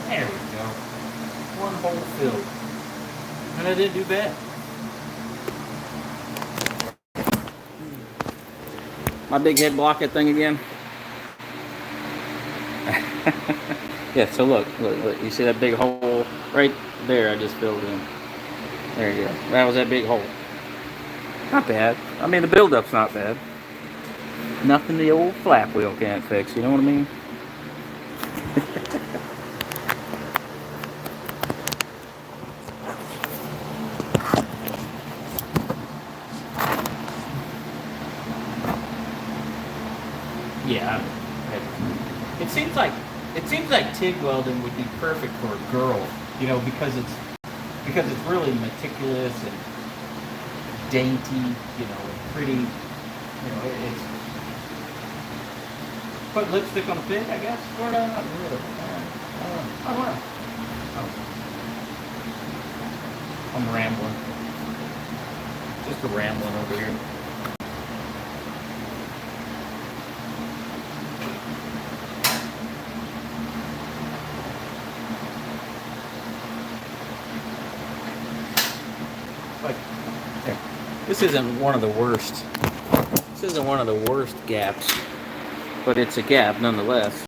There we go. One hole filled. And I didn't do bad. My big head block that thing again. Yeah, so look, you see that big hole right there I just filled in. There you go. That was that big hole. Not bad. I mean, the build-up's not bad. Nothing the old flap wheel can't fix, you know what I mean? Yeah, it seems like TIG welding would be perfect for a girl, you know, because it's really meticulous and dainty, you know, and pretty, you know, it's put lipstick on a pig, I guess, or not really. I don't know. I'm rambling, just a rambling over here. Like, there. This isn't one of the worst. This isn't one of the worst gaps, but it's a gap nonetheless.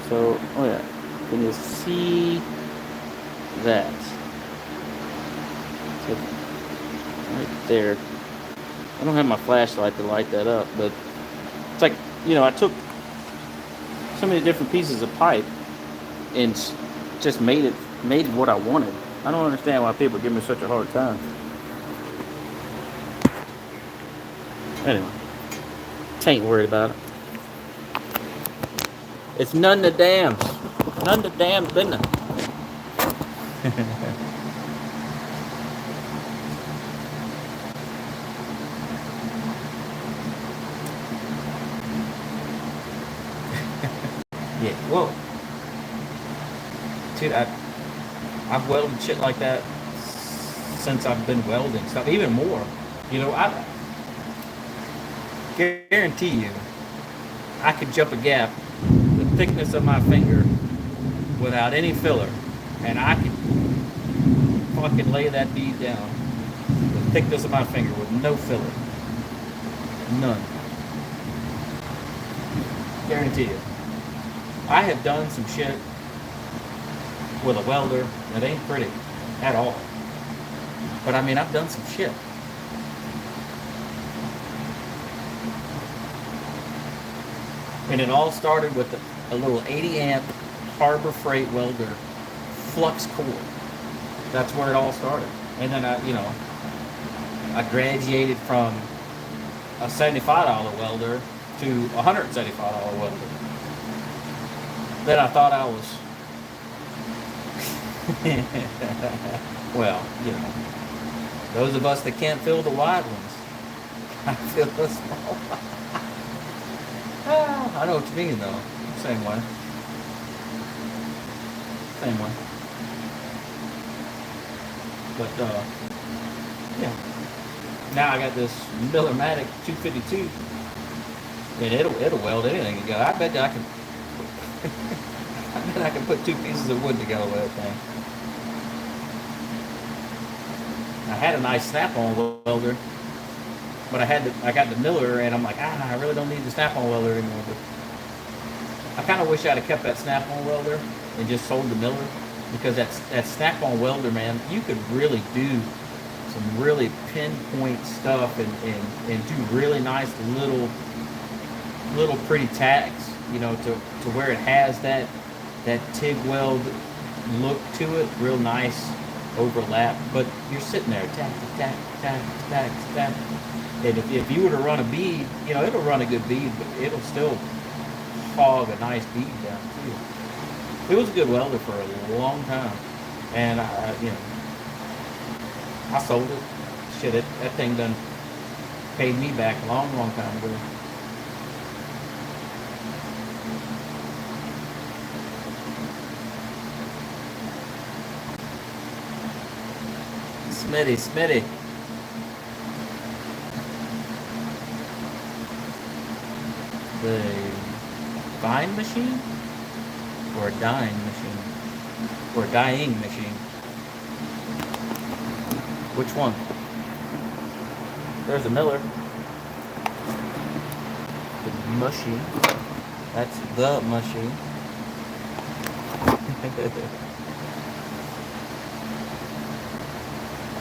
So, oh yeah, can you see that? So, right there. I don't have my flashlight to light that up, but it's like, you know, I took so many different pieces of pipe and just made it what I wanted. I don't understand why people give me such a hard time. Anyway, ain't worried about it. It's none the damn business. Yeah, well, dude, I've welded shit like that since I've been welding stuff, even more. You know, I guarantee you, I could jump a gap the thickness of my finger without any filler, and I could fucking lay that bead down the thickness of my finger with no filler, none. Guarantee you. I have done some shit with a welder that ain't pretty at all. But I mean, I've done some shit. And it all started with a little 80 amp Harbor Freight welder flux core. That's where it all started. And then I graduated from a $75 welder to a $175 welder. Then I thought I was, well, you know, those of us that can't fill the wide ones, I fill the small ones. I know what you mean, though. Same way. Same way. But, yeah. Now I got this Miller-Matic 252, and it'll weld anything together. I bet I can. I bet I can put two pieces of wood together with that thing. I had a nice snap-on welder, but I got the Miller, and I'm like, I really don't need the snap-on welder anymore. But I kind of wish I'd have kept that snap-on welder and just sold the Miller, because that snap-on welder, man, you could really do some really pinpoint stuff and do really nice little pretty tacks, you know, to where it has that TIG weld look to it, real nice overlap. But you're sitting there, tack, tack, tack, tack, tack. And if you were to run a bead, you know, it'll run a good bead, but it'll still hog a nice bead down too. It was a good welder for a long time, and I sold it. Shit, that thing done paid me back a long time ago. Smitty. The fine machine? Or a dyeing machine? Or a dyeing machine? Which one? There's a Miller. The machine. That's the machine.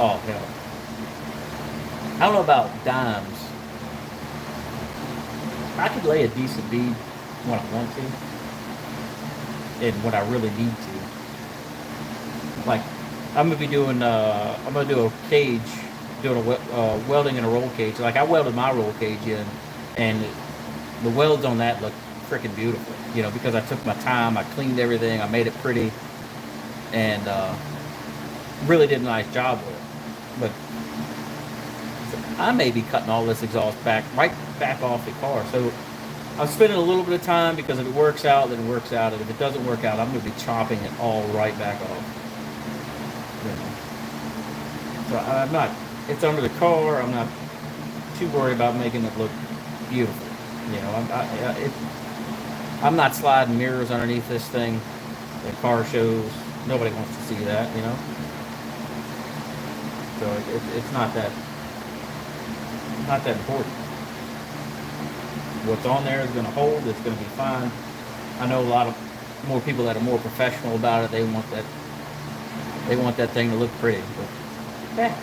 Oh, hell. I don't know about dimes. I could lay a decent bead when I want to, and when I really need to. Like, I'm gonna do a cage, doing a welding in a roll cage. Like, I welded my roll cage in, and the welds on that look freaking beautiful. You know, because I took my time, I cleaned everything, I made it pretty, and really did a nice job with it. But I may be cutting all this exhaust right back off the car. So I'm spending a little bit of time, because if it works out, then it works out. And if it doesn't work out, I'm going to be chopping it all right back off. You know? So I'm not, it's under the car. I'm not too worried about making it look beautiful. You know, I'm not sliding mirrors underneath this thing at car shows. Nobody wants to see that, you know. So it's not that important. What's on there is going to hold. It's going to be fine. I know a lot of more people that are more professional about it. They want that thing to look pretty. But yeah,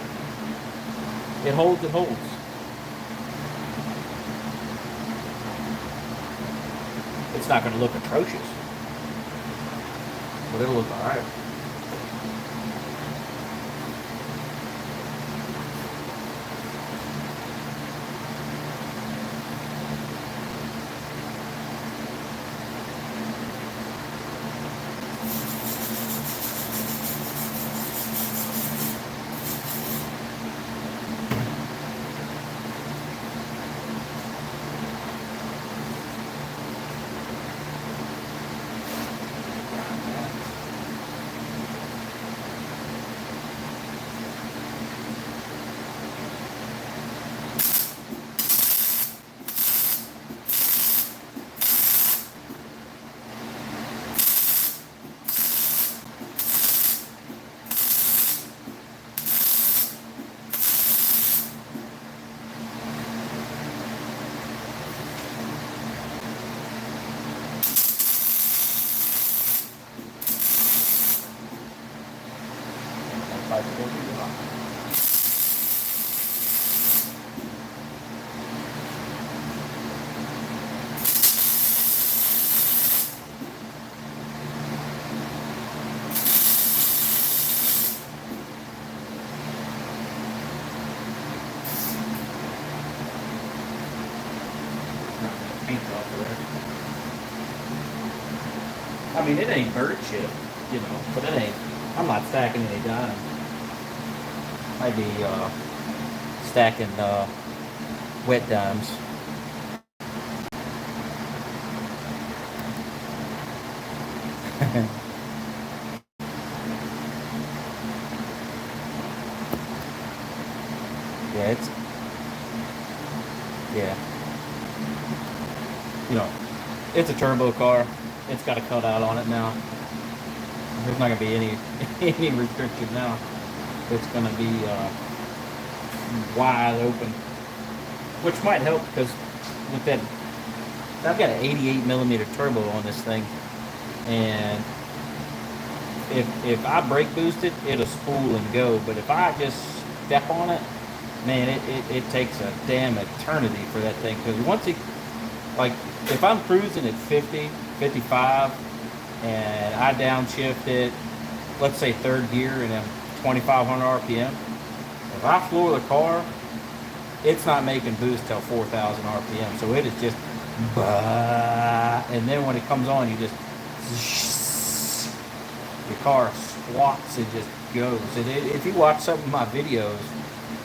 it holds. It holds. It's not going to look atrocious, but it'll look all right. I mean, it ain't bird shit, you know, but it ain't. I'm not stacking any dimes. Might be stacking wet dimes. Yeah, you know, it's a turbo car. It's got a cutout on it now. There's not gonna be any any restriction now. It's gonna be wide open, which might help because with that, I've got an 88 millimeter turbo on this thing, and if I brake boost it, it'll spool and go. But if I just step on it, man, it takes a damn eternity for that thing. Because once it, like, if I'm cruising at 50, 55, and I downshift it, let's say third gear, and I'm 2,500 RPM, if I floor the car, it's not making boost till 4,000 RPM. So it is just, and then when it comes on, you just, your car squats and just goes. And if you watch some of my videos,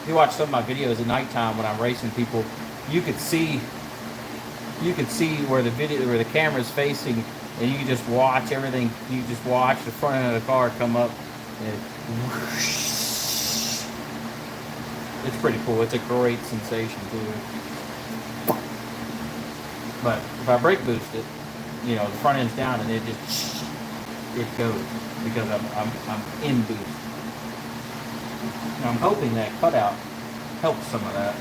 at nighttime when I'm racing people, you could see where the camera's facing, and you can just watch everything. You just watch the front end of the car come up, and whoosh. It's pretty cool. It's a great sensation too. But if I brake boost it, you know, the front end's down, and it goes because I'm in boost. And I'm hoping that cutout helps some of that.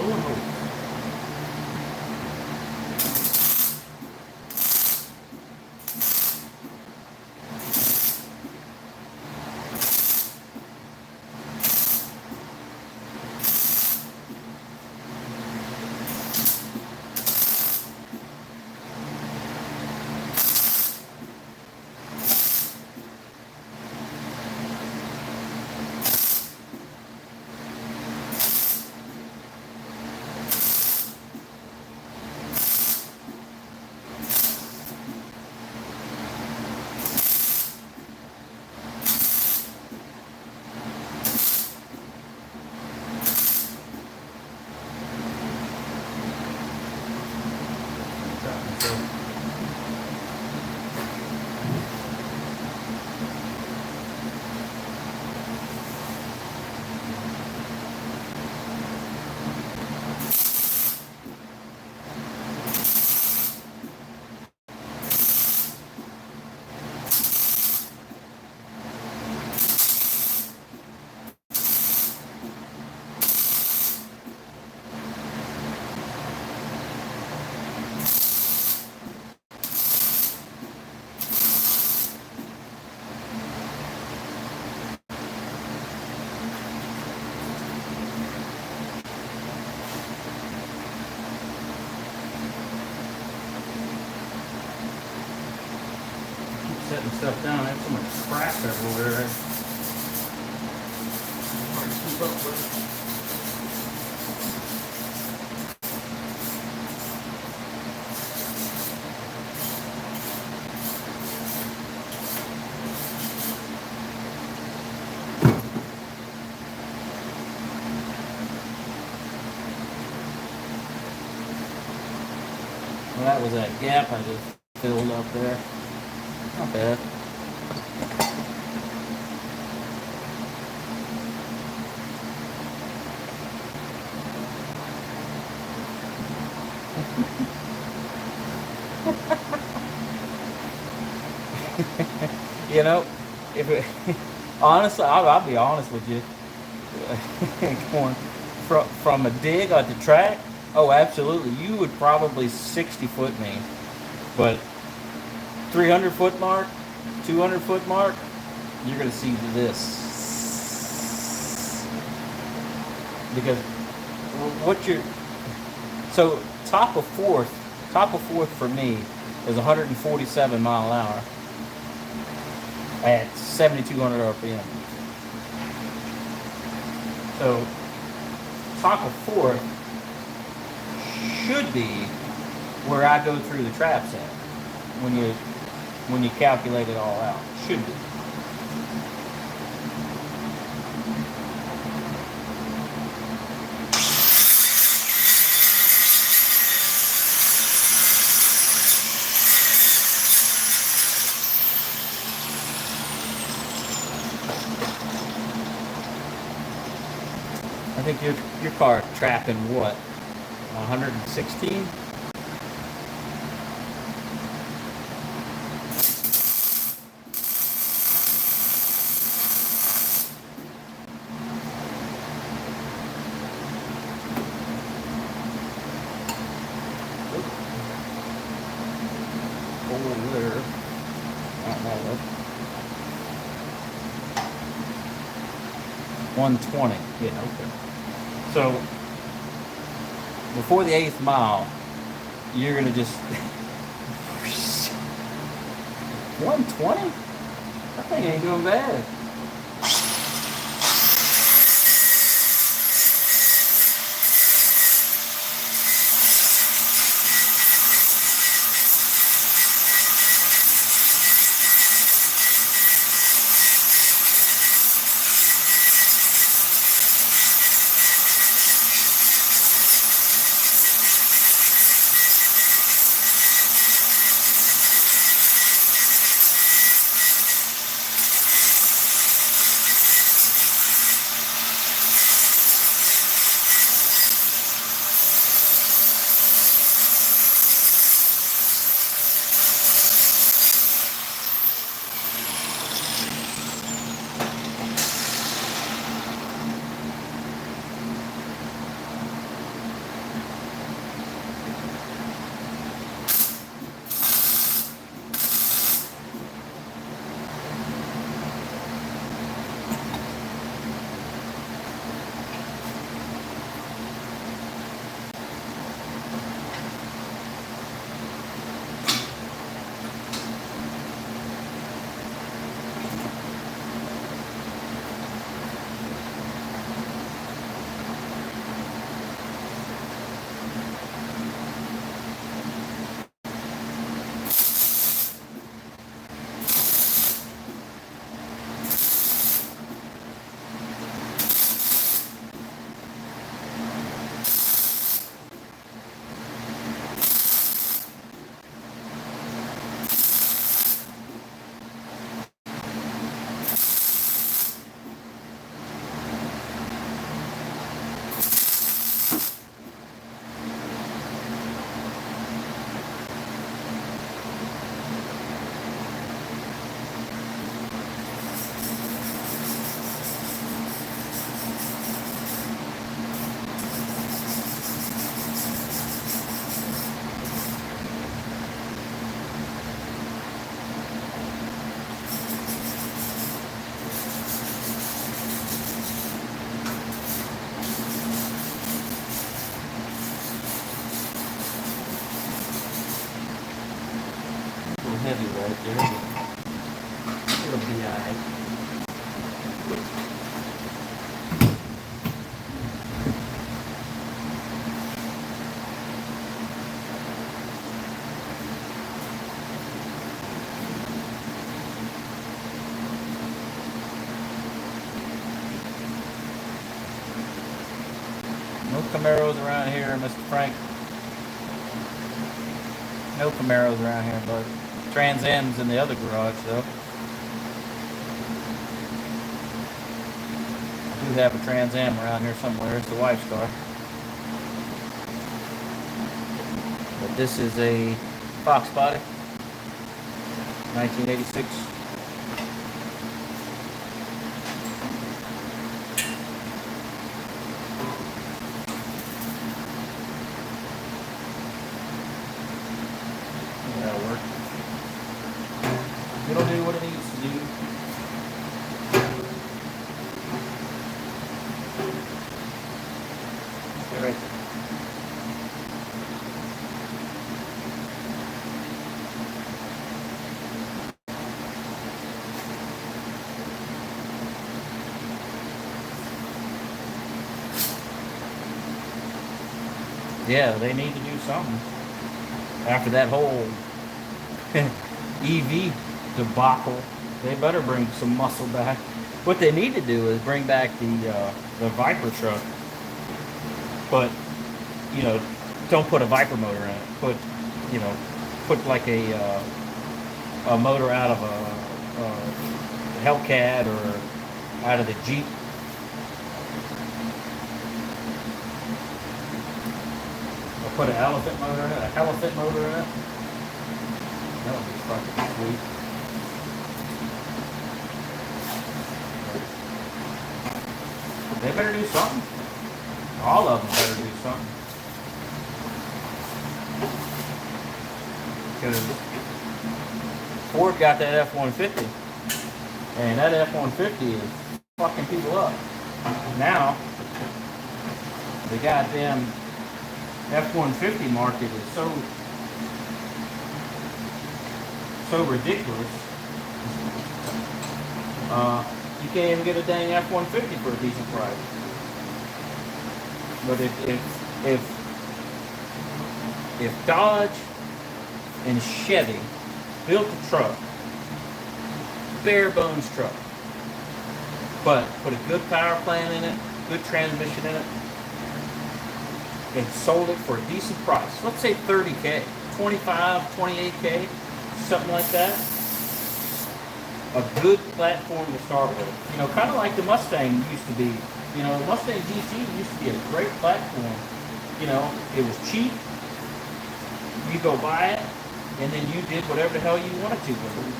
full of holes. Setting stuff down. I have so much crap everywhere. Hard to keep up with. Well, that was that gap I just filled up there. Not bad. You know, if it, honestly, I'll be honest with you. Going from a dig at the track, oh, absolutely, you would probably 60-foot me, but 300-foot mark, 200-foot mark, you're gonna see this, because what you're so top of fourth for me is 147 mile an hour at 7,200 RPM. So top of fourth should be where I go through the traps at when you calculate it all out. Should be. I think your car trapping what? 116? Over there. Not that up. 120. Yeah, okay. So before the 8th mile, you're gonna just 120? That thing ain't doing bad. right there. It'll be alright. No Camaros around here, Mr. Frank. No Camaros around here, but Trans Am's in the other garage, though. I do have a Trans Am around here somewhere. It's the wife's car. But this is a Fox body, 1986. That'll work. It'll do what it needs to do. Stay right there. Yeah, they need to do something after that whole EV debacle. They better bring some muscle back. What they need to do is bring back the Viper truck, but you know, don't put a Viper motor in it. Put like a motor out of a Hellcat or out of the Jeep. Put an elephant motor in it, a elephant motor in it. That would be fucking sweet. They better do something. All of them better do something. Because Ford got that F-150, and that F-150 is fucking people up. Now, the goddamn F-150 market is so ridiculous. You can't even get a dang F-150 for a decent price. But if Dodge and Chevy built a truck, bare bones truck, but put a good power plant in it, good transmission in it, and sold it for a decent price, let's say 30K, 25, 28K, something like that, a good platform to start with. You know, kind of like the Mustang used to be. You know, the Mustang GT used to be a great platform. You know, it was cheap. You go buy it, and then you did whatever the hell you wanted to with it.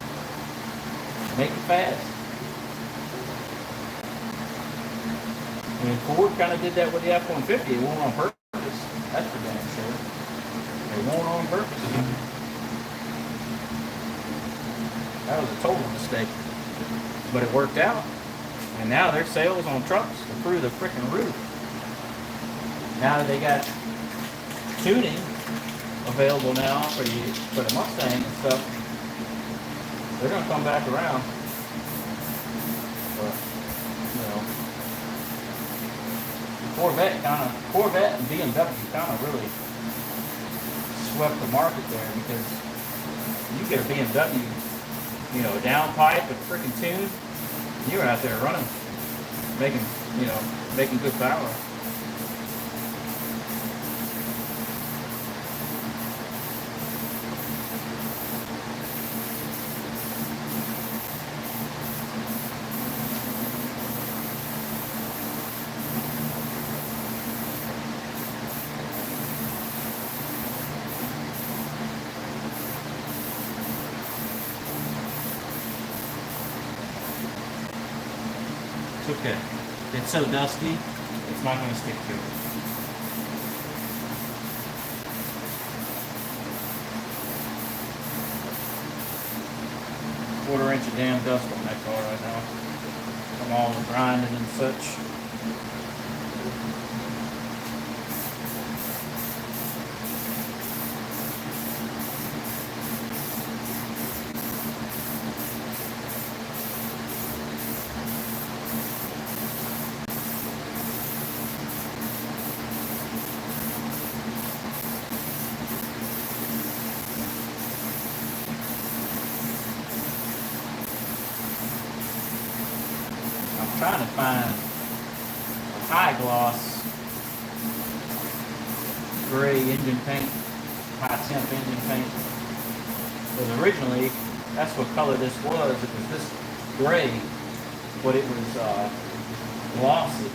Make it fast. And Ford kind of did that with the F-150. It won't on purpose. That's for damn sure. They won't on purpose. That was a total mistake. But it worked out. And now their sales on trucks are through the freaking roof. Now that they got tuning available now for the Mustang and stuff, they're going to come back around. But, you know, Corvette and BMW kind of really swept the market there, because you get a BMW, you know, a downpipe with a freaking tune, you're out there running, making good power. Okay. It's so dusty, it's not going to stick to it. Quarter-inch of damn dust on that car right now. From all the grinding and such. trying to find high gloss gray engine paint, high temp engine paint. Because originally, that's what color this was. It was this gray, but it was glossy.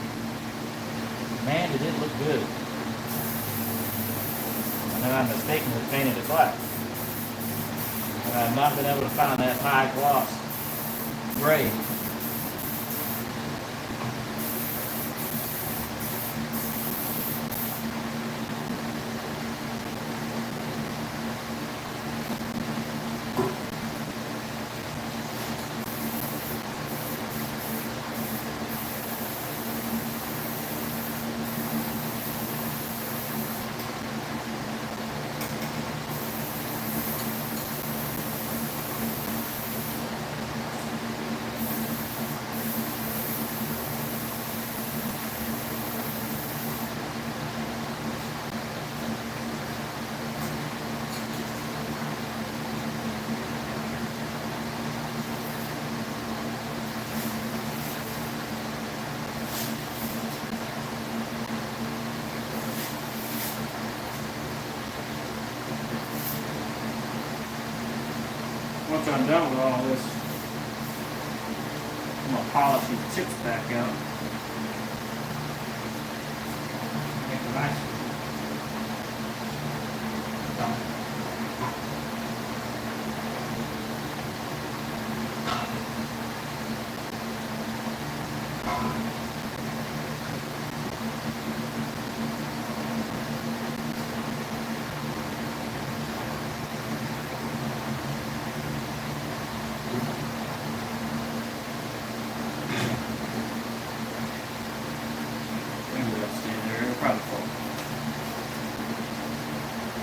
Man, it did look good. I know I mistakenly painted it black. And I've not been able to find that high gloss gray. Once I'm done with all this, I'm going to polish these tips back out. Make them nice.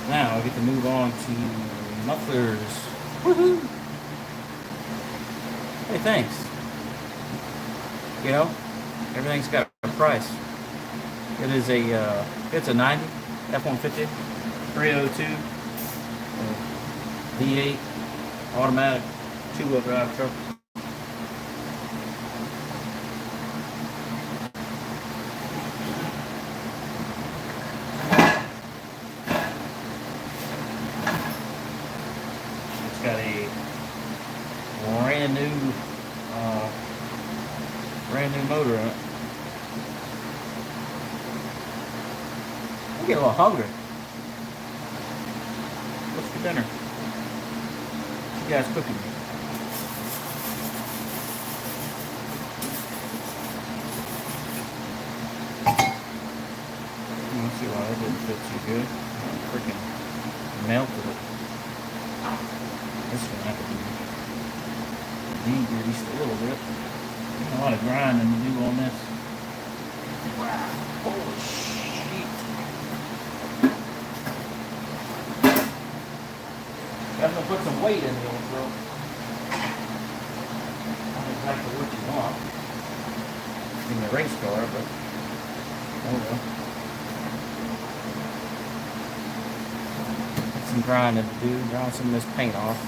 Now I get to move on to mufflers. Woohoo! Hey, thanks. You know, everything's got a price. It is it's a 90 F-150 302 V8 automatic two-wheel drive truck. Got a brand new motor in it. I'm getting a little hungry. What's for dinner? What you guys cooking? Let's see why that didn't fit too good. Freaking melted it. This one I could be degreased a little bit. There's a lot of grinding to do on this. Wow. Holy shit. Got to put some weight in the old rope. Not exactly what you want in the race car, but oh well. Got some grinding to do, grind some of this paint off.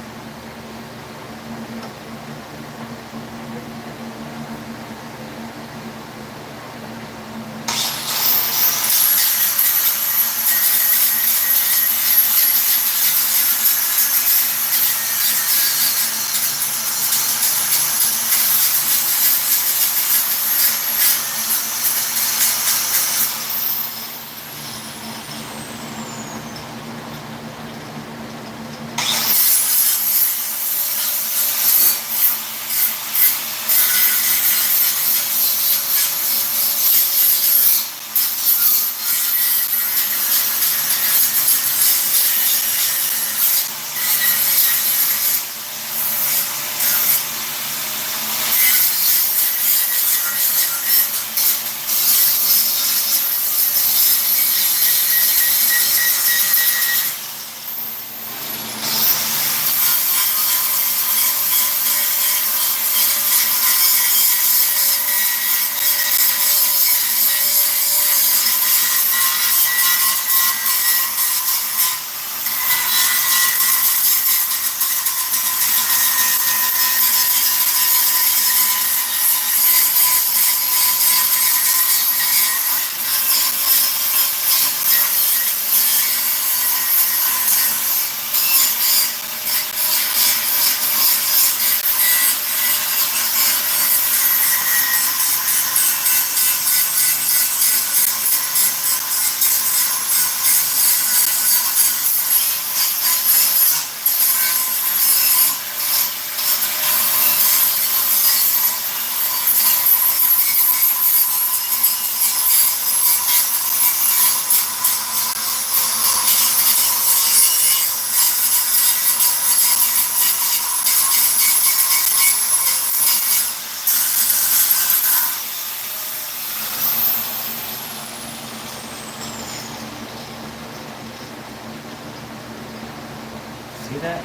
See that?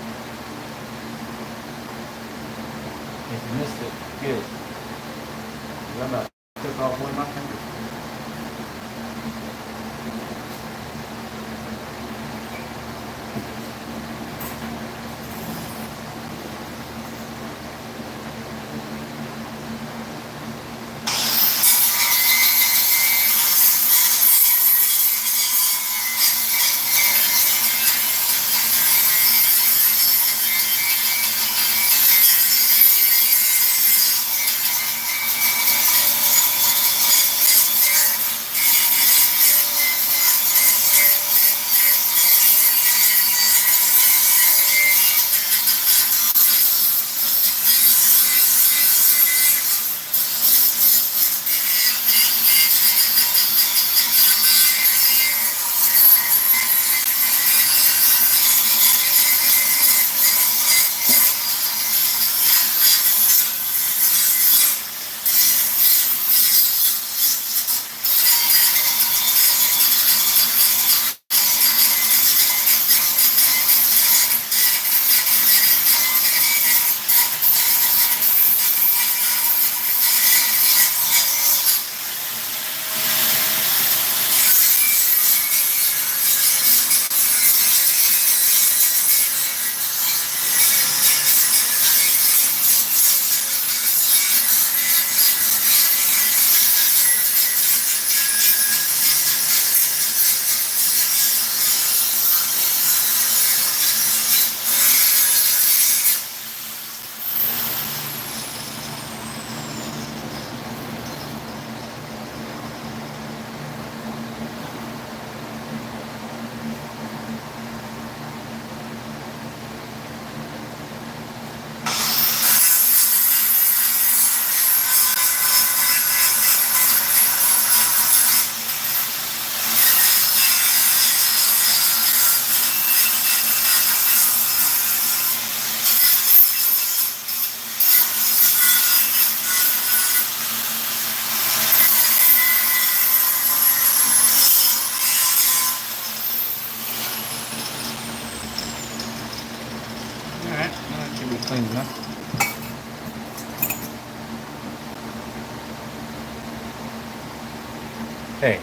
If you missed it, good. I about took off one of my fingers. Alright, that should be clean enough. Hey,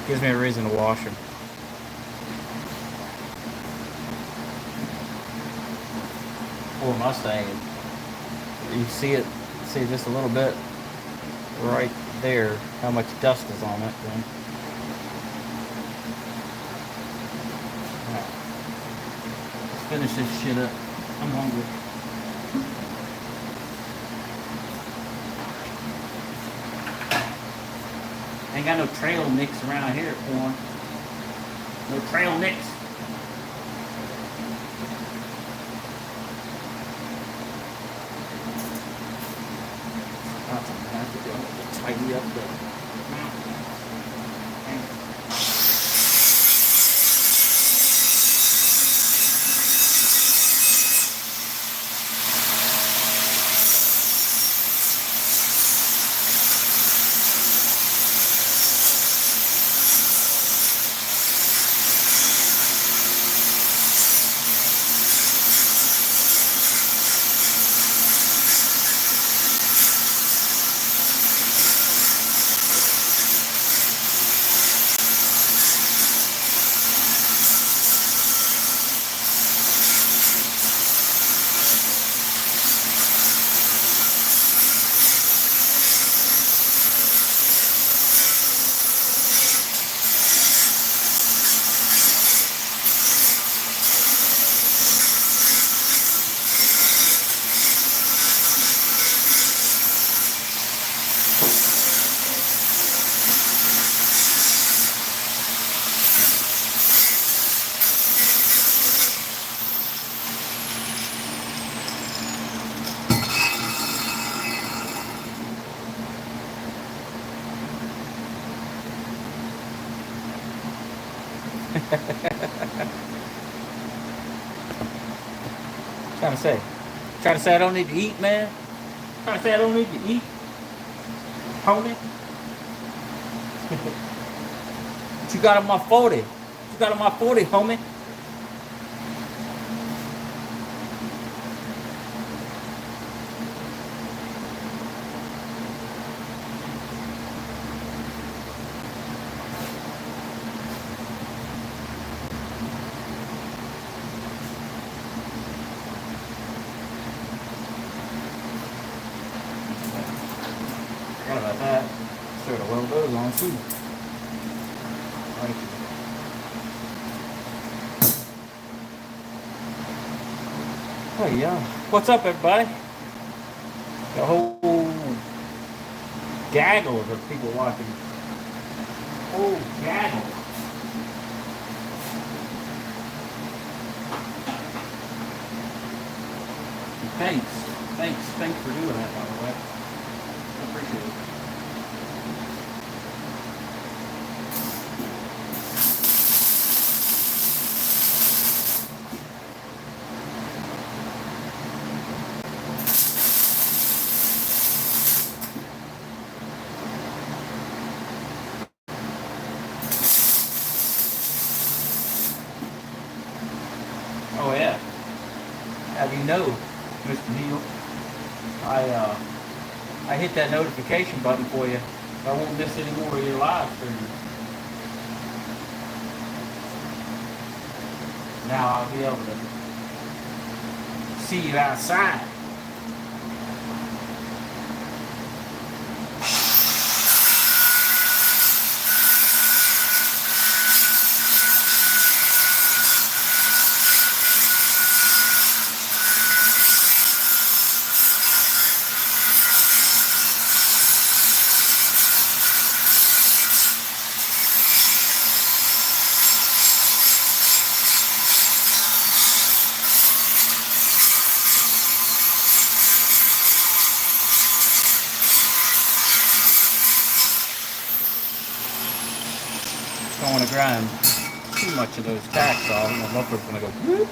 gives me a reason to wash them. Poor Mustang, you see it, see just a little bit right there, how much dust is on that thing. Finish this shit up. I'm hungry. Ain't got no trail nicks around here, corn. No trail nicks. I'm gonna have to go tidy up the. Trying to say. Trying to say I don't need to eat, man. Trying to say I don't need to eat. Homie. What you got on my 40? What you got on my 40, homie? clothes on too. Right. Oh yeah. What's up, everybody? The whole gaggle of people watching. Whole gaggle. Thanks for doing that, by the way. I appreciate it. Oh yeah. How do you know, Mr. Neal? I hit that notification button for you. I won't miss any more of your live streams. Now I'll be able to see you outside. Don't want to grind too much of those tacks off. The muffler's going to go whoop.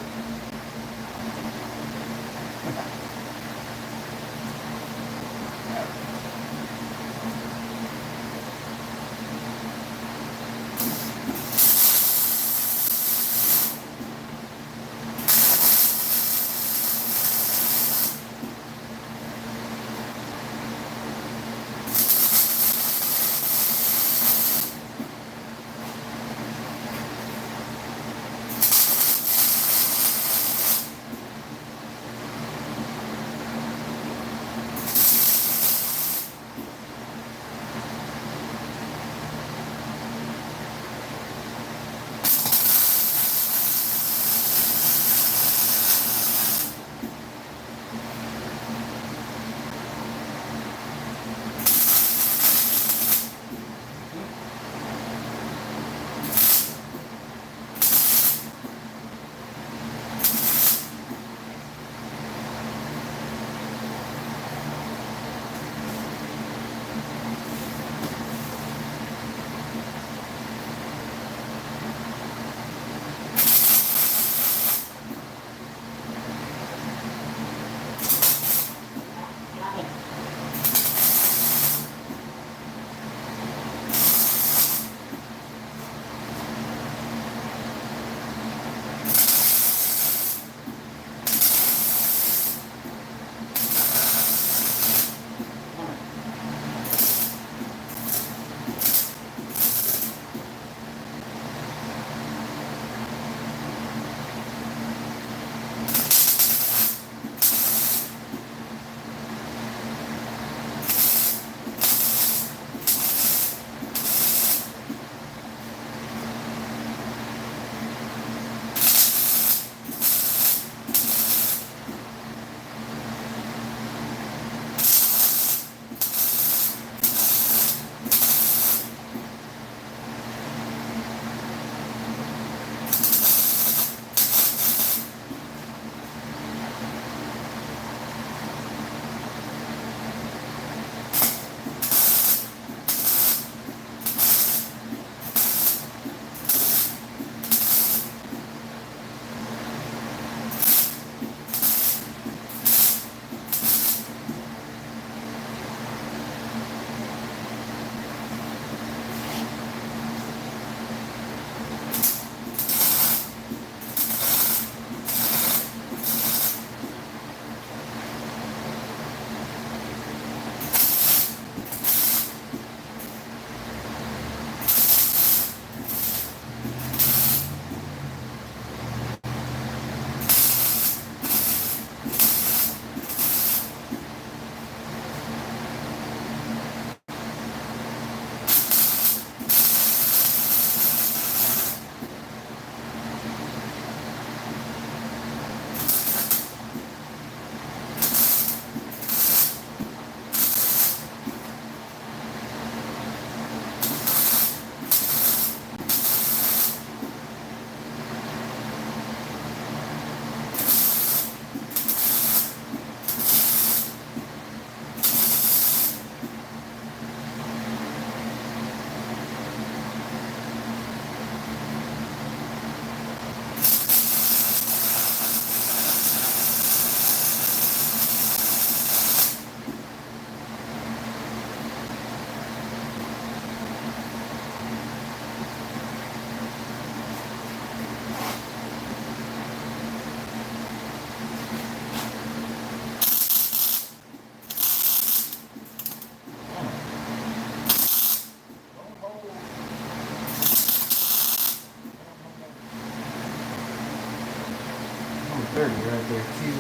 30 right there too.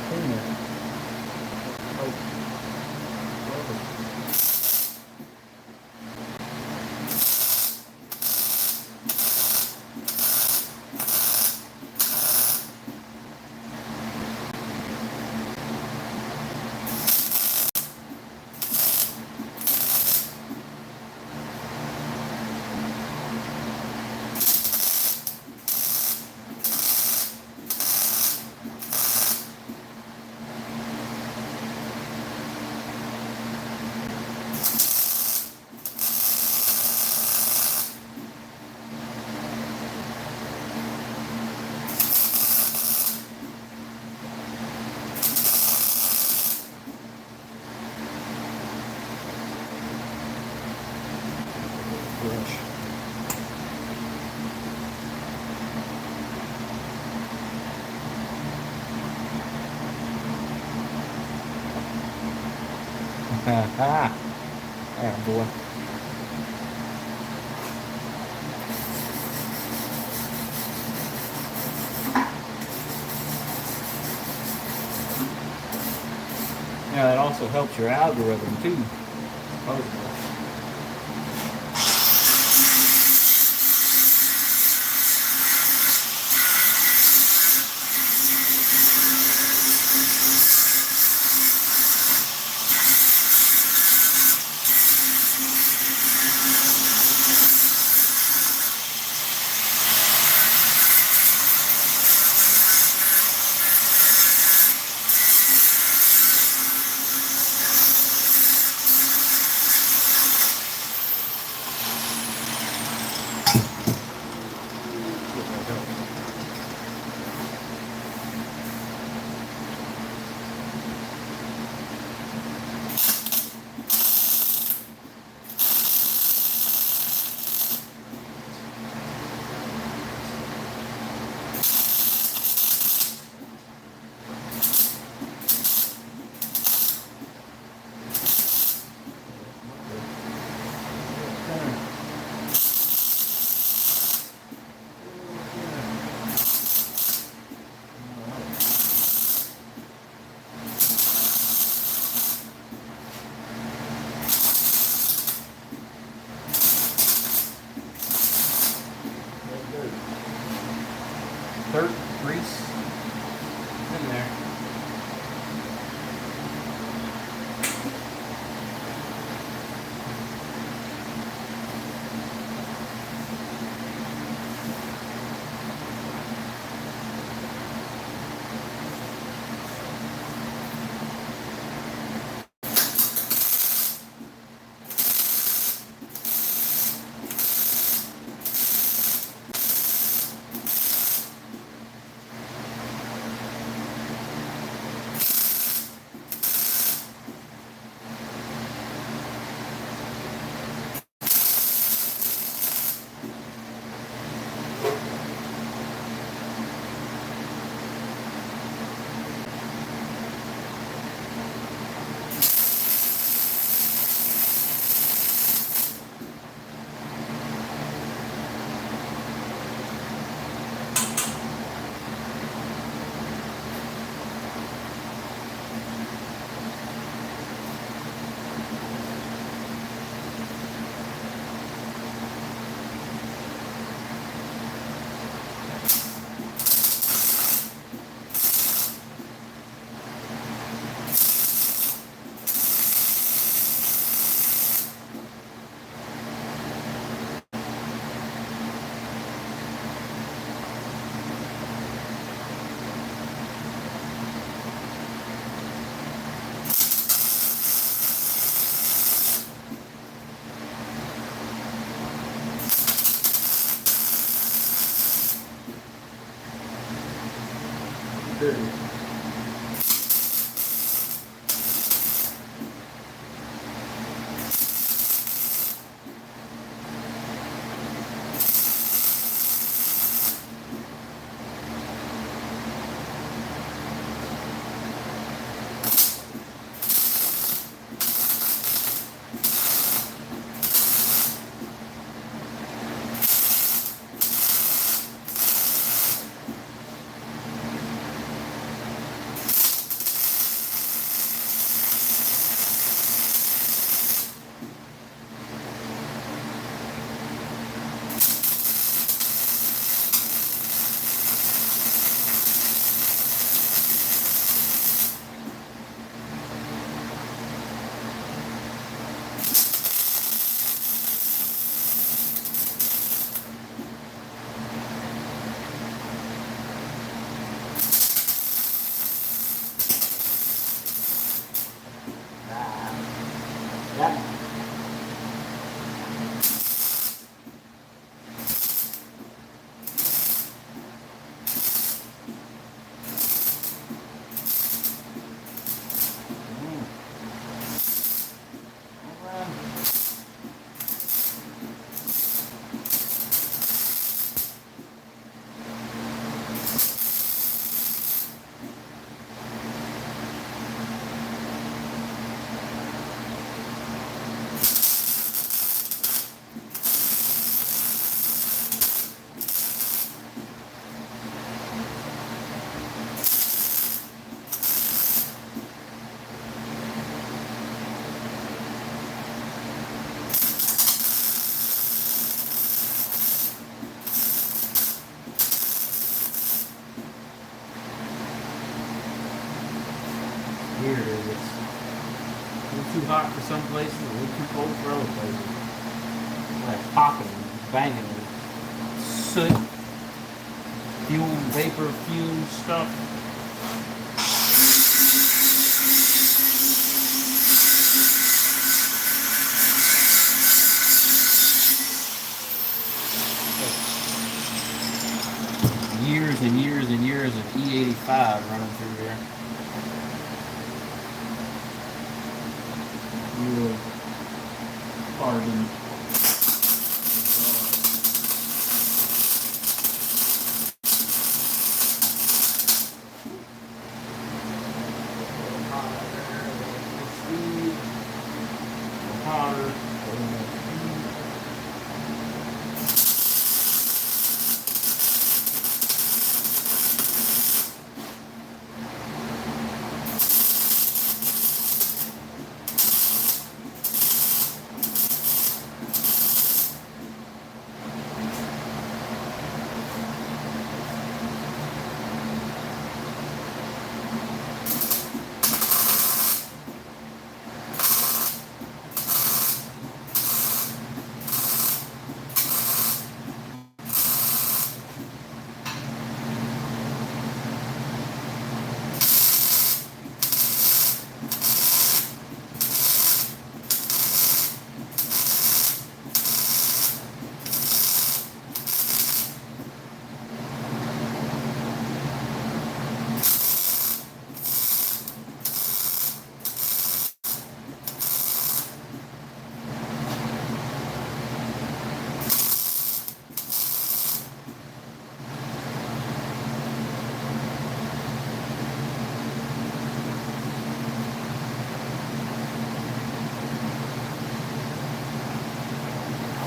Clean that. Brush. Yeah, boy. Yeah, that also helps your algorithm too. Oh, dirt, grease in there. Dirty. too hot for some places, a little too cold for other places. Like popping, banging, soot, fuel, vapor, fume stuff. Years and years and years of E85 running through there. Real carbon. Hotter.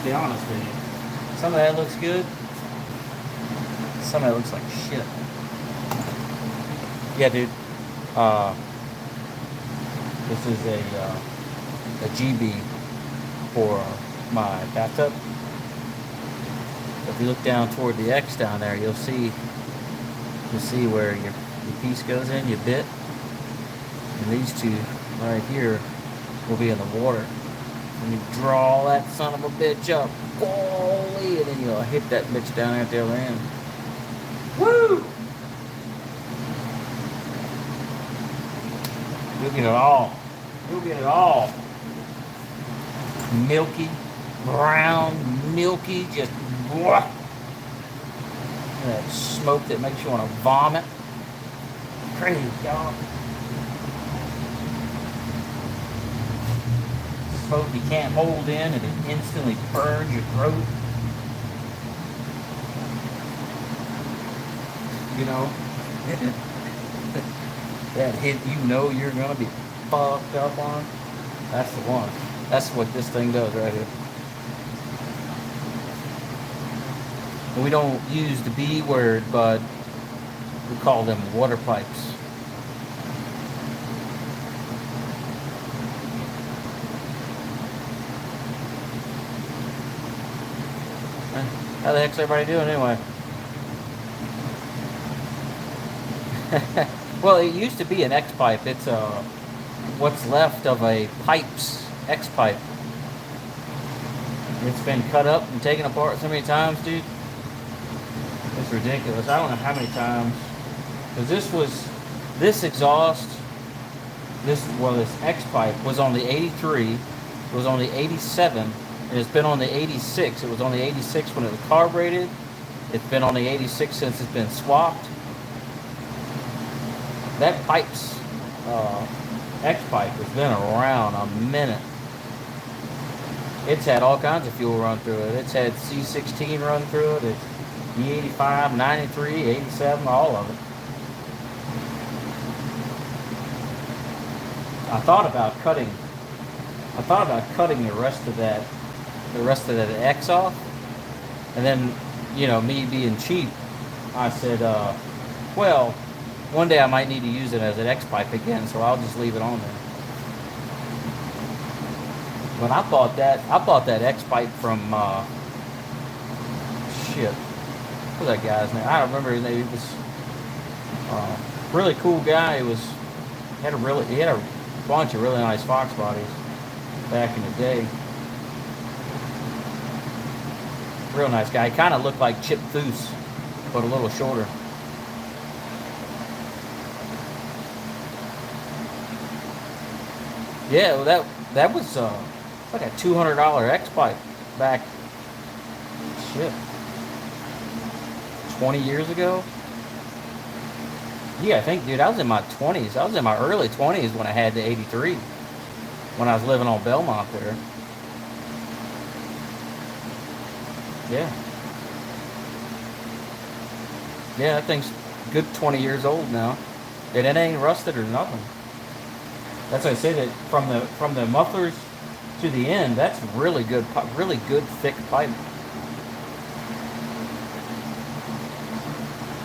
Be honest with you. Some of that looks good. Some of that looks like shit. Yeah, dude. This is a GB for my bathtub. If you look down toward the X down there, you'll see where your piece goes in, your bit, and these two right here will be in the water. And you draw that son of a bitch up, holy, and then you'll hit that bitch down at the other end. Woo! You'll get it all. You'll get it all. Milky, brown, milky, just whoa. That smoke that makes you want to vomit. Crazy, dog. Smoke you can't hold in and it instantly burns your throat. You know, that hit you know you're gonna be fucked up on. That's the one. That's what this thing does right here. We don't use the B word, but we call them water pipes. How the heck's everybody doing anyway? Well, it used to be an X pipe. It's what's left of a pipe's X pipe. It's been cut up and taken apart so many times, dude. It's ridiculous. I don't know how many times. Because this exhaust, this X pipe was on the 83, it was on the 87, and it's been on the 86. It was on the 86 when it was carbureted. It's been on the 86 since it's been swapped. That pipe's X pipe has been around a minute. It's had all kinds of fuel run through it. It's had C16 run through it. It's E85, 93, 87, all of it. I thought about cutting the rest of that X off, and then, you know, me being cheap, I said, well, one day I might need to use it as an X pipe again, so I'll just leave it on there. But I bought that X pipe from shit. What was that guy's name? I don't remember his name. He was really cool guy. He had a bunch of really nice Fox bodies back in the day. Real nice guy. He kind of looked like Chip Foose, but a little shorter. Yeah, well, that was like a $200 X pipe back, shit, 20 years ago. Yeah, I think, dude, I was in my 20s. I was in my early 20s when I had the 83, when I was living on Belmont there. Yeah. Yeah, that thing's good 20 years old now. And it ain't rusted or nothing. That's why I say that from the mufflers to the end, that's really good, really good thick pipe.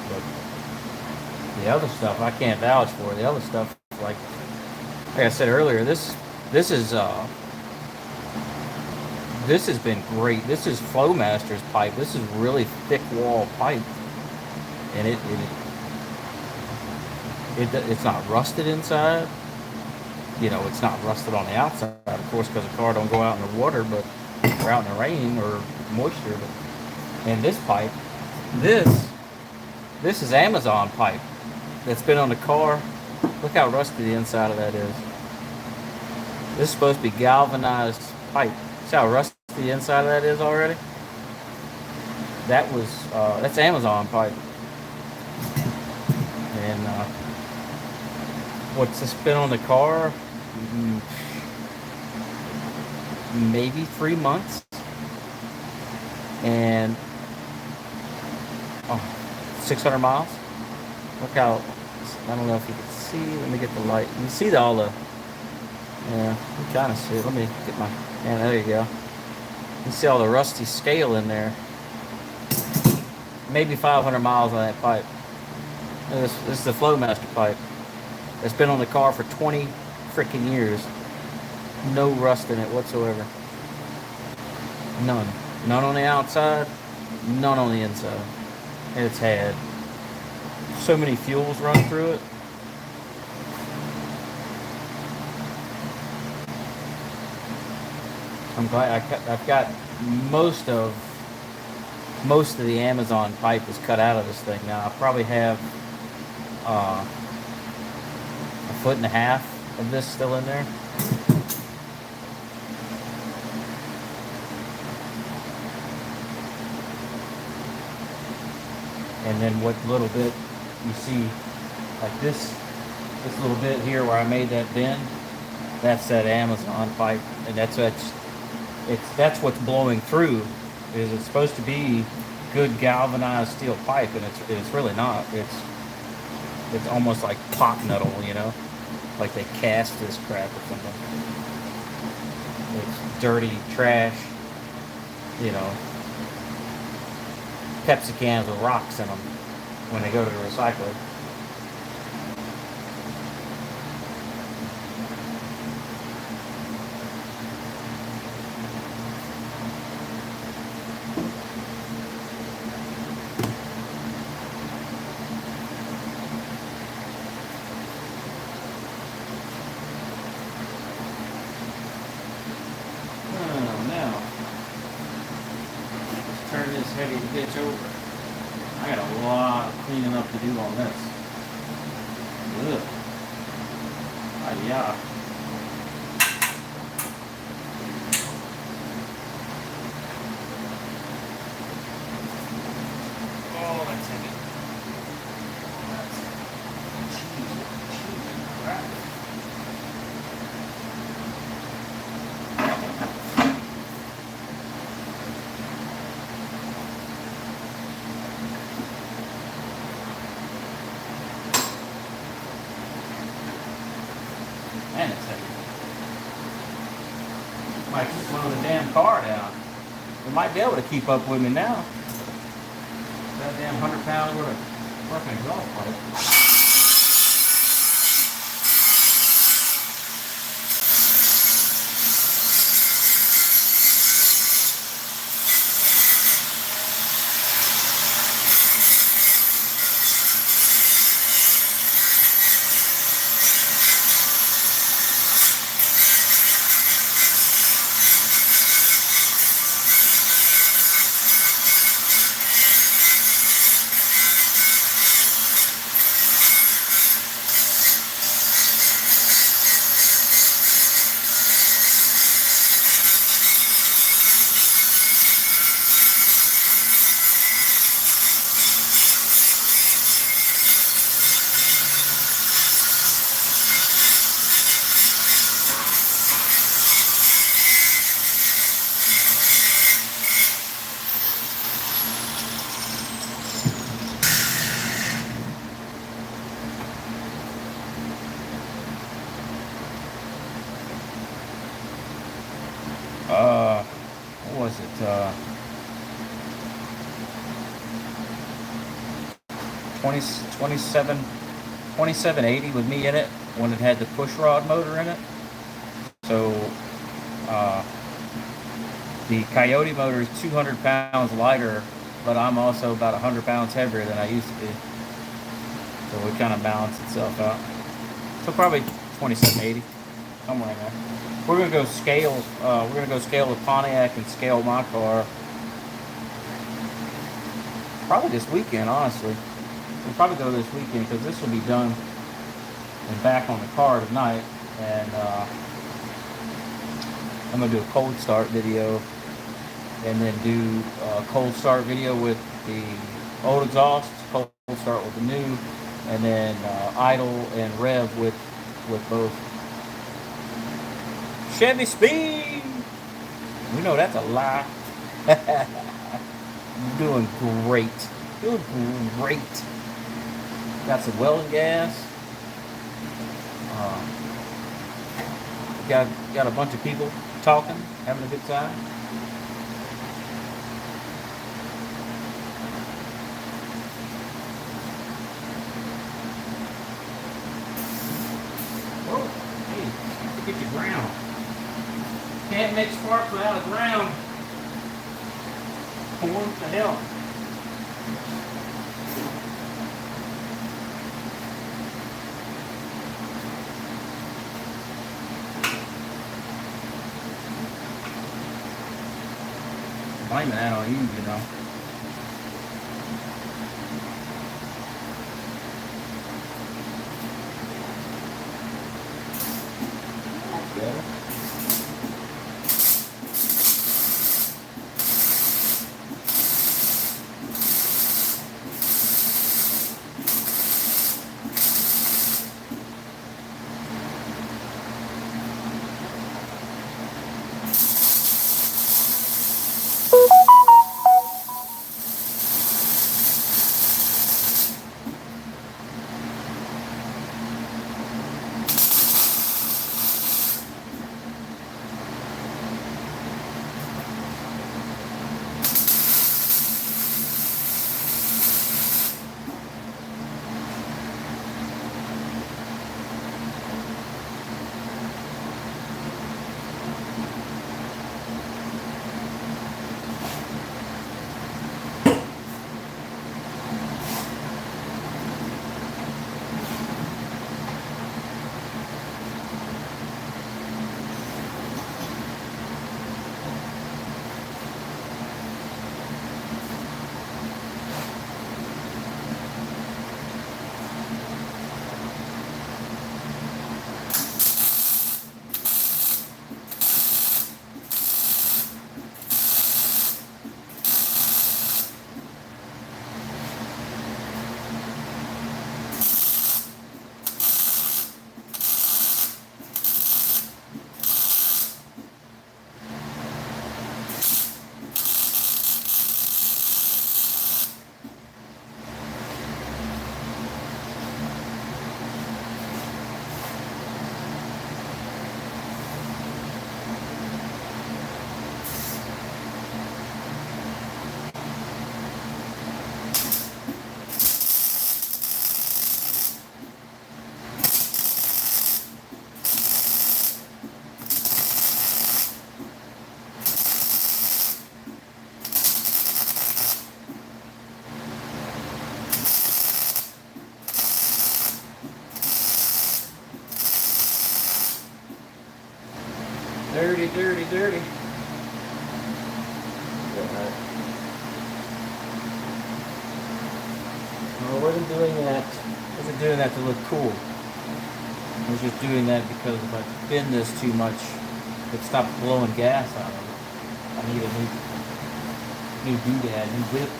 But the other stuff I can't vouch for. The other stuff, like I said earlier, this has been great. This is Flowmaster's pipe. This is really thick wall pipe, and it's not rusted inside. You know, it's not rusted on the outside, of course, because the car don't go out in the water, but or out in the rain or moisture. And this pipe, this is Amazon pipe that's been on the car. Look how rusty the inside of that is. This is supposed to be galvanized pipe. See how rusty the inside of that is already? That's Amazon pipe. And what's this been on the car? Maybe 3 months. And 600 miles. Look how, I don't know if you can see. Let me get the light. You can see all the, yeah, you can kind of see it. Let me get my, yeah, there you go. You see all the rusty scale in there. Maybe 500 miles on that pipe. This is the Flowmaster pipe. It's been on the car for 20 freaking years. No rust in it whatsoever. None. None on the outside, none on the inside. And it's had so many fuels run through it. I'm glad I've got most of the Amazon pipe is cut out of this thing now. I probably have a 1.5 feet of this still in there. And then what little bit you see, like this little bit here where I made that bend, that's that Amazon pipe, and that's what's blowing through. Is it's supposed to be good galvanized steel pipe, and it's really not. It's almost like pot metal, you know, like they cast this crap or something. It's dirty trash, you know. Pepsi cans with rocks in them when they go to the recycler. Turn this heavy ditch over. I got a lot of cleaning up to do on this. Ugh. Yeah. Oh, that's heavy. That's cheese crap. Man, it's heavy. Might just slow the damn car down. It might be able to keep up with me now. That damn 100-pound worth of fucking exhaust pipe. 20, 2780 with me in it when it had the push rod motor in it. So the Coyote motor is 200 pounds lighter, but I'm also about 100 pounds heavier than I used to be. So it kind of balanced itself out. So probably 2780, somewhere in there. We're gonna go scale. We're gonna go scale the Pontiac and scale my car. Probably this weekend, honestly. We'll probably go this weekend because this will be done and back on the car tonight. And I'm gonna do a cold start video, and then do a cold start video with the old exhaust, cold start with the new, and then idle and rev with both. Chevy speed. We know that's a lie. Doing great. Doing great. Got some welding gas. Got a bunch of people talking, having a good time. Whoa, hey, get your ground. Can't make sparks without a ground. What the hell? Blaming that on you, you know. Okay. Dirty, dirty, dirty. No, I wasn't doing that. I wasn't doing that to look cool. I was just doing that because if I bend this too much, it stopped blowing gas out of it. I need a new doodad, new whip.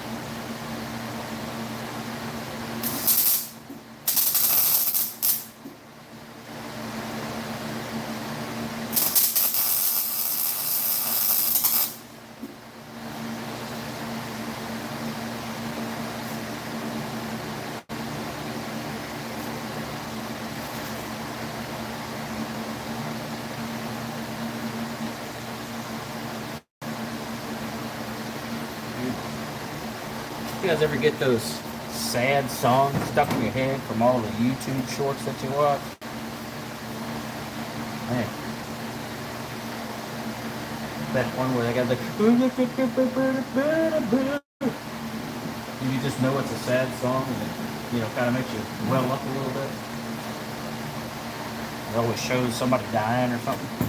You guys ever get those sad song stuck in your head from all the YouTube shorts that you watch. Man. That one where they got the you just know it's a sad song and it, kind of makes you well up a little bit. It always shows somebody dying or something.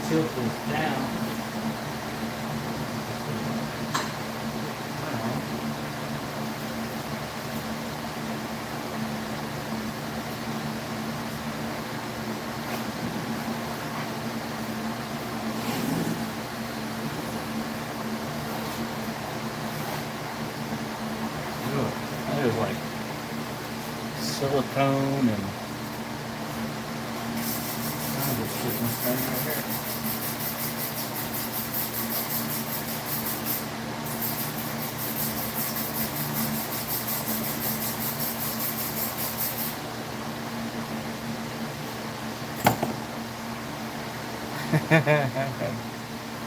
Tilt this down. That is like silicone and I'm just putting this thing right here.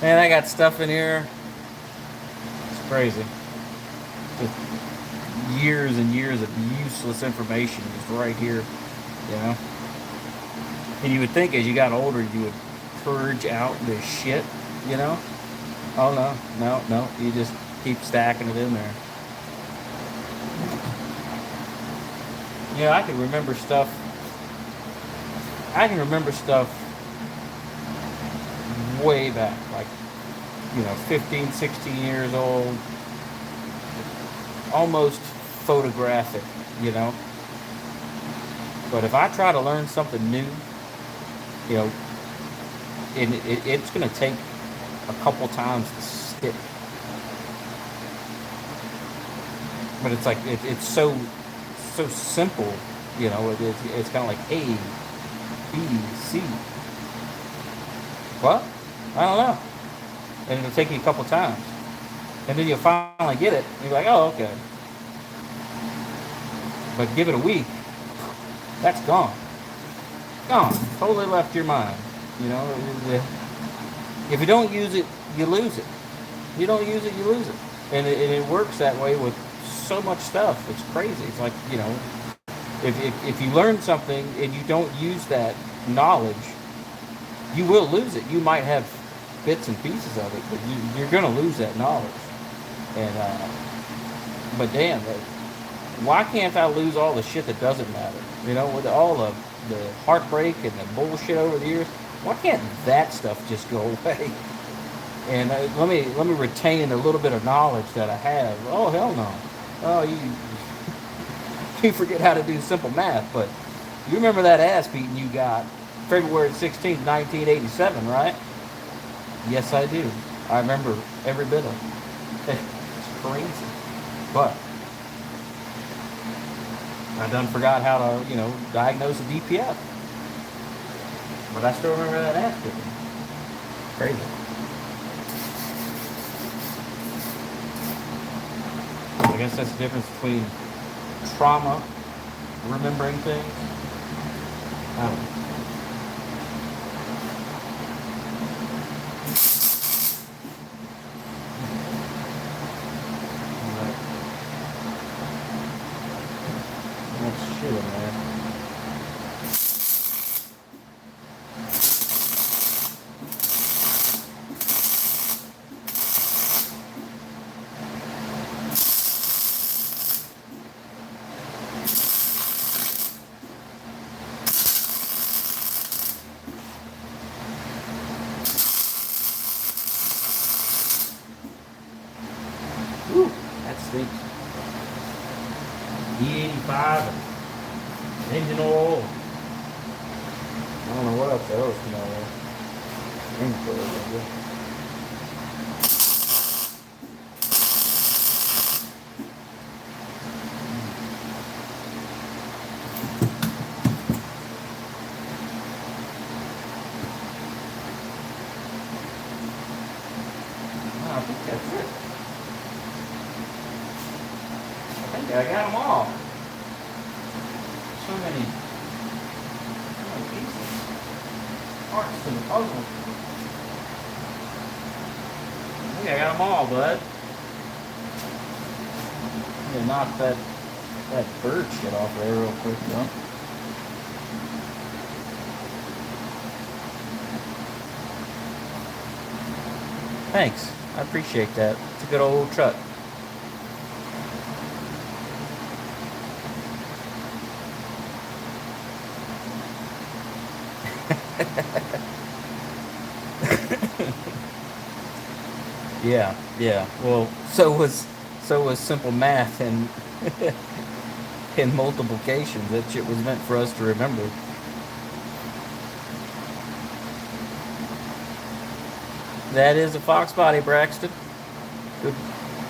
Man, I got stuff in here. It's crazy. Just years and years of useless information just right here, you know. And you would think as you got older you would purge out this shit, you know. Oh no. You just keep stacking it in there. You know, I can remember stuff. Way back, like, 15, 16 years old, almost photographic, But if I try to learn something new, it's going to take a couple times to stick. But it's like, it's so simple, it's kind of like A, B, C. What? I don't know. And it'll take you a couple times. And then you'll finally get it. And you're like, oh, okay. But give it a week. That's gone. Gone. Totally left your mind. You know, if you don't use it, you lose it. You don't use it, you lose it. And it works that way with so much stuff. It's crazy. It's like, if you learn something and you don't use that knowledge, you will lose it. You might have bits and pieces of it, but you're going to lose that knowledge. And but damn, why can't I lose all the shit that doesn't matter? With all the heartbreak and the bullshit over the years, why can't that stuff just go away? And let me retain a little bit of knowledge that I have. Oh hell no! Oh you forget how to do simple math, but you remember that ass beating you got February 16th, 1987, right? Yes, I do. I remember every bit of it. It's crazy, but I done forgot how to diagnose a DPF, but I still remember that ass kicking. Crazy. I guess that's the difference between trauma, remembering things. I don't know. That's shit in there. Whew, that stinks. E85 and engine oil. I don't know what else that else smell like. Engine oil, I guess. I think that's it. I think I got them all. So many pieces, parts to the puzzle. I think I got them all, bud. I'm gonna knock that bird shit off there real quick, though. Thanks. I appreciate that. It's a good old truck. Yeah. Well, so was simple math and in multiplication. That shit was meant for us to remember. That is a Fox body, Braxton.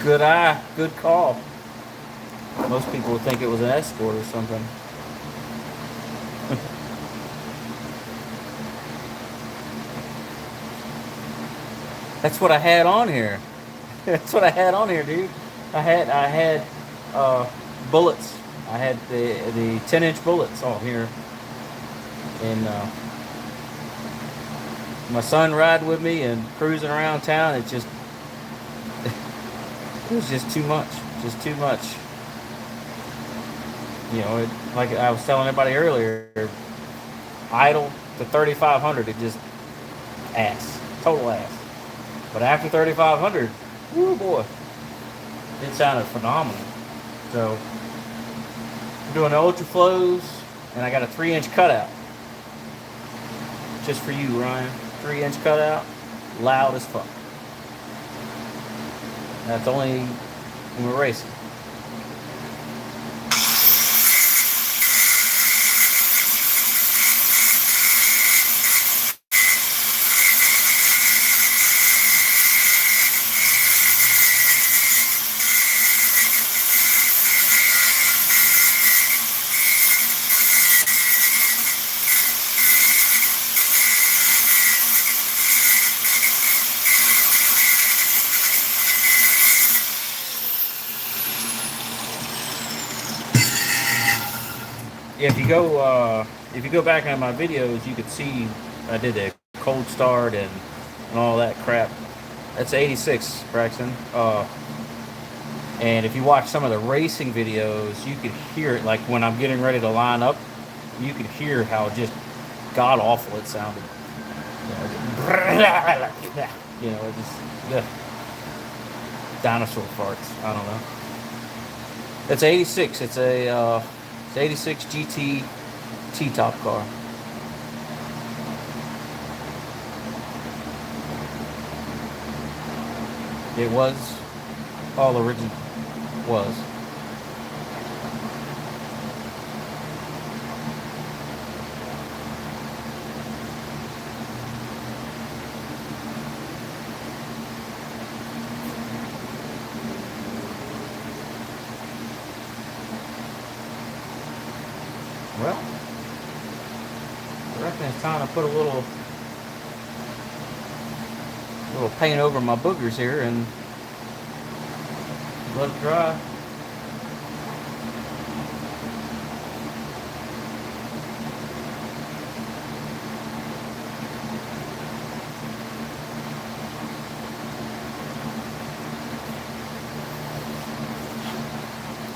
Good eye, good call. Most people would think it was an Escort or something. That's what I had on here. That's what I had on here, dude. I had bullets. I had the 10-inch bullets on here, and my son riding with me and cruising around town. It was just too much. Just too much. Like I was telling everybody earlier, idle to 3,500, it just ass, total ass. But after 3,500, woo boy, it sounded phenomenal. So I'm doing the ultra flows, and I got a 3-inch cutout just for you, Ryan. 3-inch cutout, loud as fuck. That's only when we're racing. if you go back on my videos, you could see I did a cold start and all that crap. That's 86, Braxton. And if you watch some of the racing videos, you could hear it. Like when I'm getting ready to line up, you could hear how just god awful it sounded. You know, it just dinosaur farts. I don't know. It's 86. It's a it's 86 GT T-top car. It was all original. Was. Well, I reckon it's time to put a little paint over my boogers here and let it dry.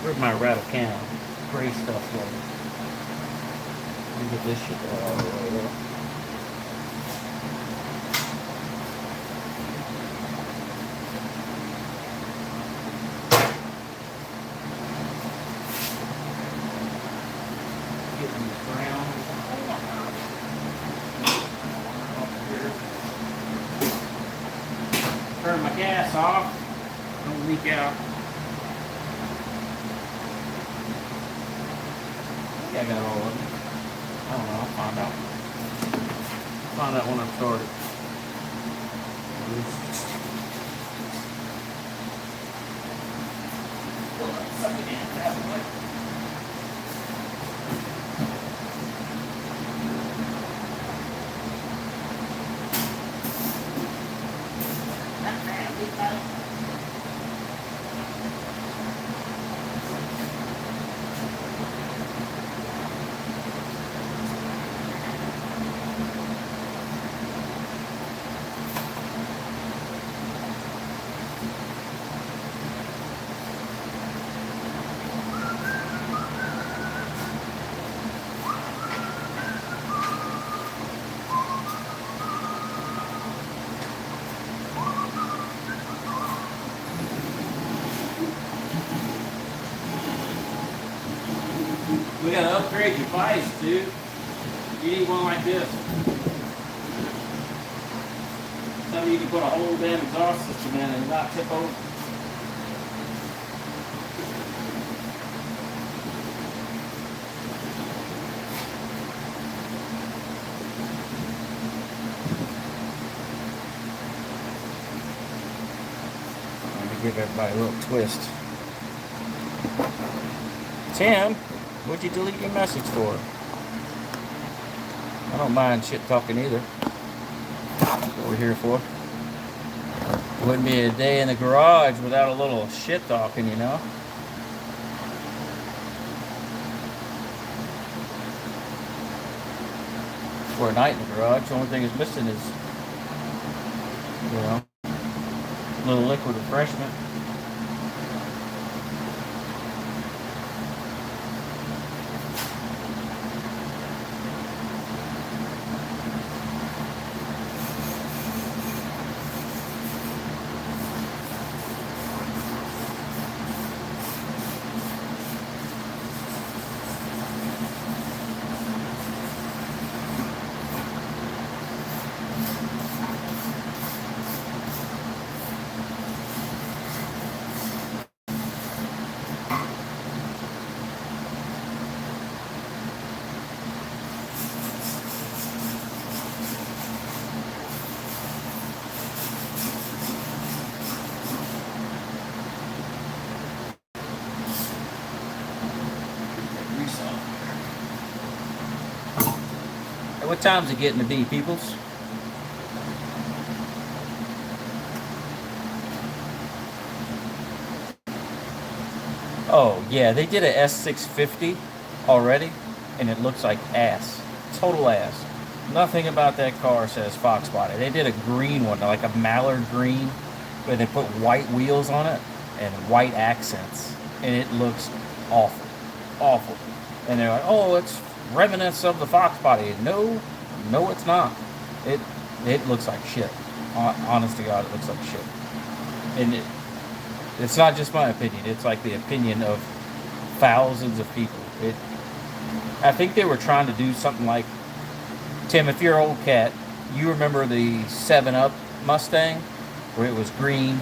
Where's my rattle can? Gray stuff there. Let me get this shit all the way there. Getting the ground. Turn my gas off. Don't leak out. I got all of them. I don't know, I'll find out. Find out when I start it. We gotta upgrade your vice, dude. You need one like this. Something you can put a whole damn exhaust system in and not tip over. Let me give everybody a little twist. Tim, what'd you delete your message for? I don't mind shit talking either. That's what we're here for. Wouldn't be a day in the garage without a little shit talking, you know? For a night in the garage, the only thing is missing is, you know, a little liquid refreshment. What time's it getting to be, peoples? Oh, yeah, they did a S650 already, and it looks like ass. total ass. Nothing about that car says Fox body. They did a green one, like a mallard green, but they put white wheels on it and white accents, and it looks awful, awful. And they're like, "Oh, it's remnants of the Fox body." No, no, it's not. It it looks like shit. Honest to God, it looks like shit. And it's not just my opinion. It's like the opinion of thousands of people. I think they were trying to do something like, Tim, if you're an old cat, you remember the 7 Up Mustang, where it was green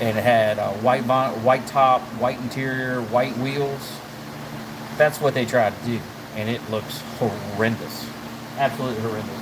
and it had a white bonnet, white top, white interior, white wheels. That's what they tried to do, and it looks horrendous, absolutely horrendous.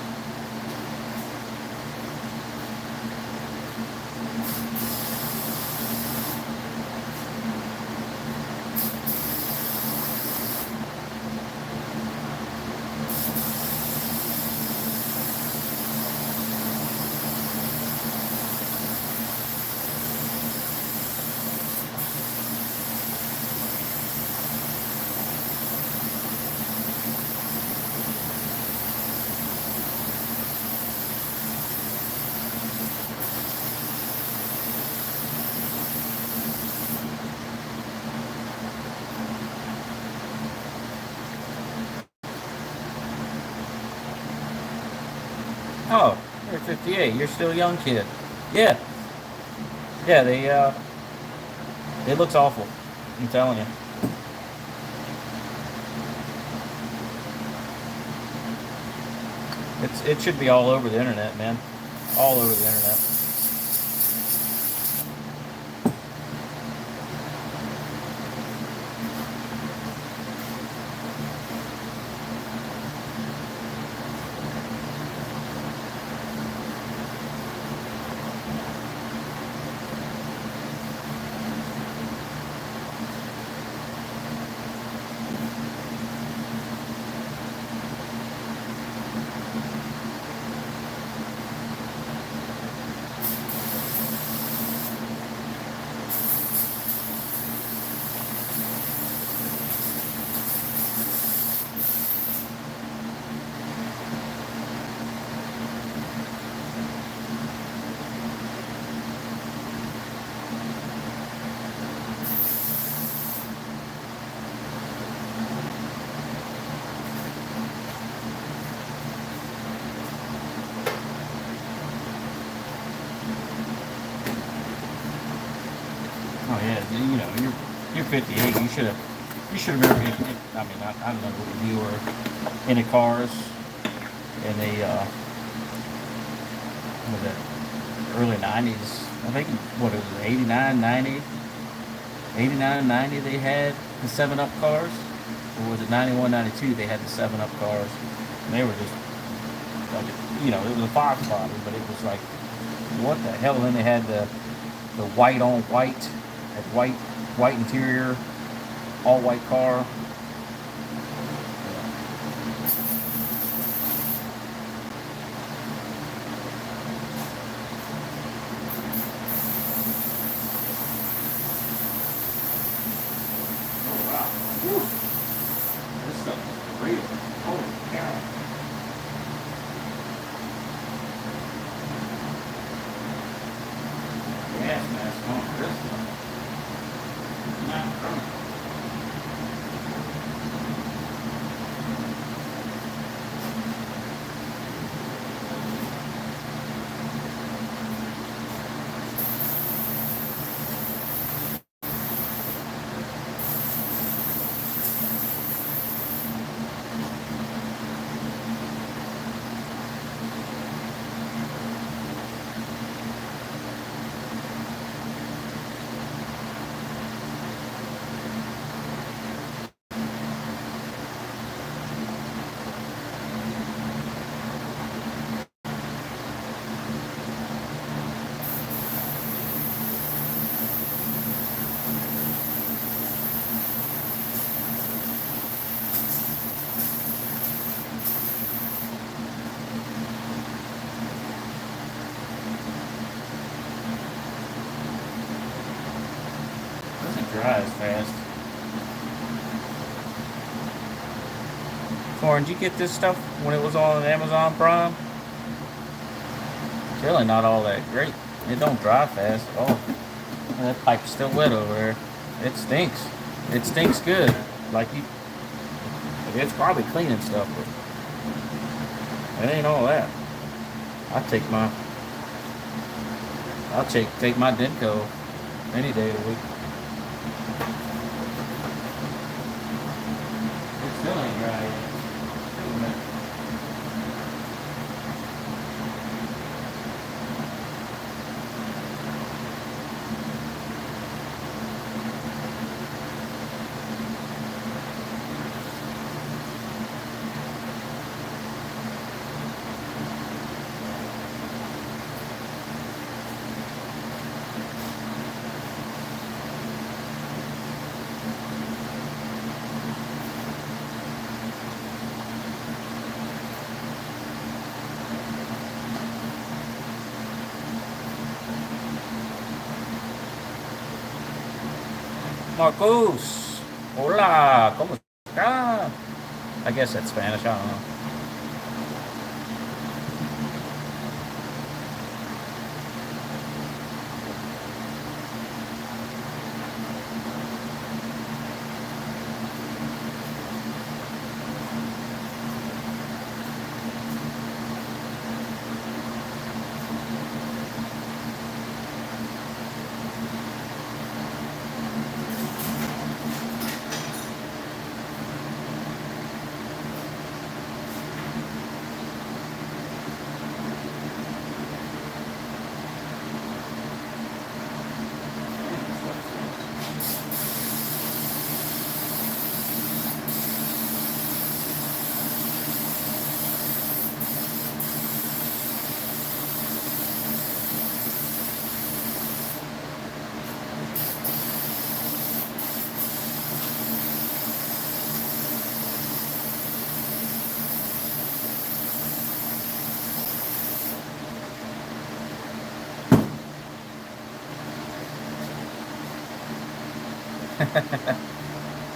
Oh, you're 58. You're still a young kid. Yeah, yeah. It looks awful. I'm telling you. It should be all over the internet, man. All over the internet. Oh yeah, you're 58. You should remember. I mean, I don't know if you were into cars in the what was it, early 90s. I think what it was 89, 90, 89, 90. They had the 7 Up cars, or was it 91, 92? They had the 7 Up cars, and they were just like, it was a Fox body, but it was like, what the hell? And then they had the white on white, had white interior, all white car. Oh wow! Whew. This stuff is real. Holy cow! Gas mask on for this one. Not running. Doesn't dry as fast. Warren, did you get this stuff when it was on Amazon Prime? It's really not all that great. It don't dry fast at all. And that pipe's still wet over there. It stinks. It stinks good. Like you, it's probably cleaning stuff, but it ain't all that. I'll take my Denko any day of the week. It still ain't dry yet. Marcos, hola, ¿cómo está? I guess that's Spanish, I don't know.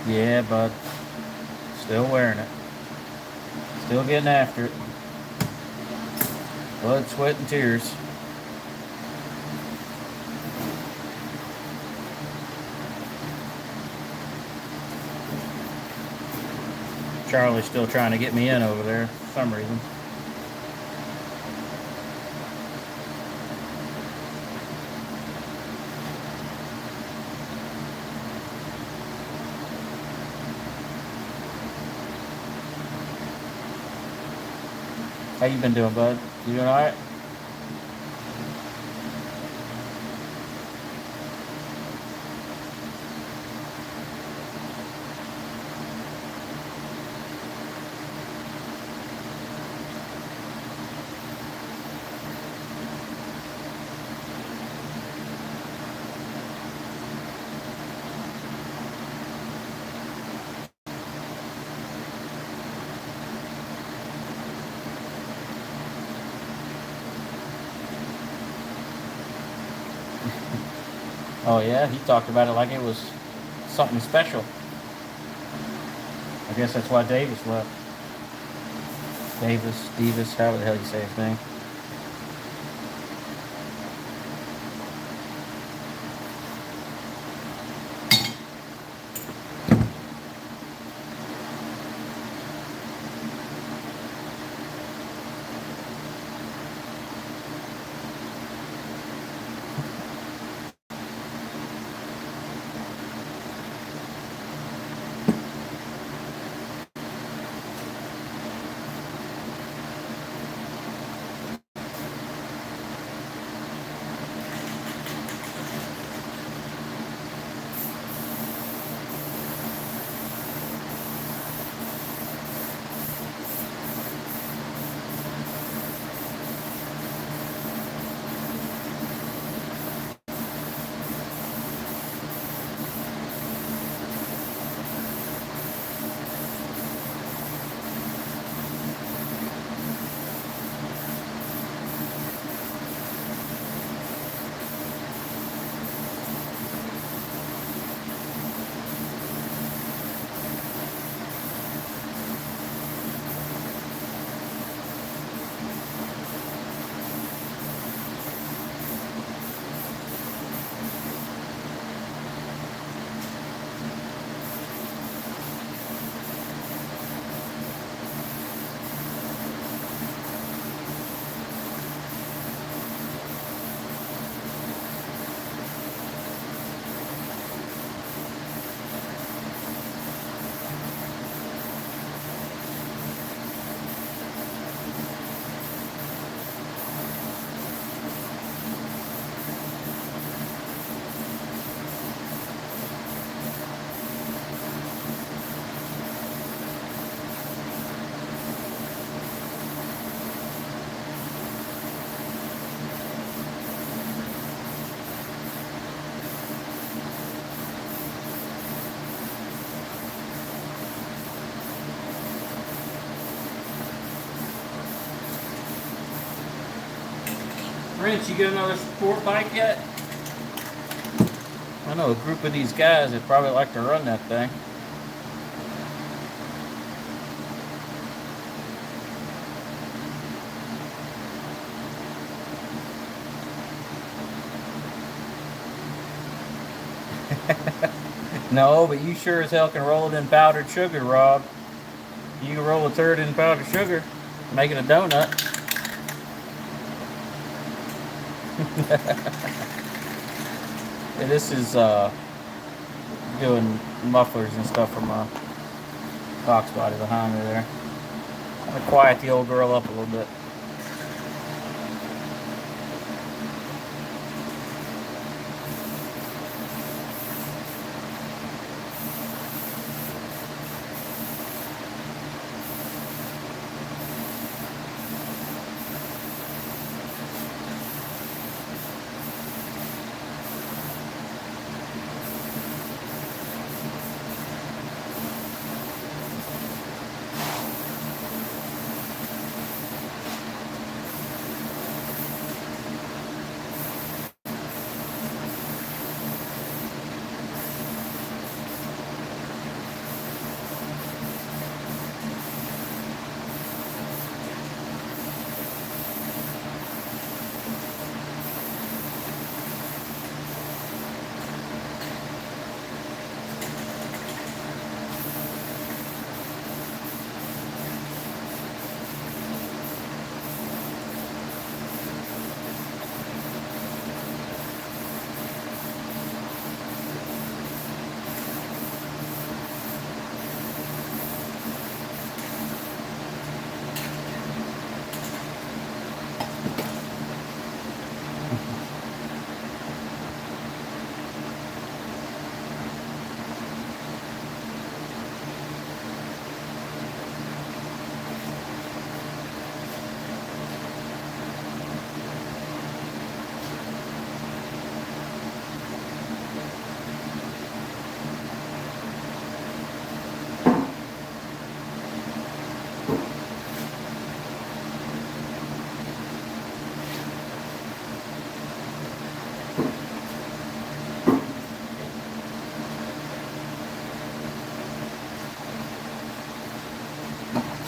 Yeah, bud. Still wearing it. Still getting after it. Blood, sweat, and tears. Charlie's still trying to get me in over there for some reason. How you been doing, bud? You doing alright? Oh yeah, he talked about it like it was something special. I guess that's why Davis left. Davis, however the hell you say his name. Rich, you get another sport bike yet? I know a group of these guys that probably like to run that thing. No, but you sure as hell can roll it in powdered sugar, Rob. You can roll a third in powdered sugar, make it a donut. Yeah, this is doing mufflers and stuff for my box body behind me there. I'm gonna quiet the old girl up a little bit.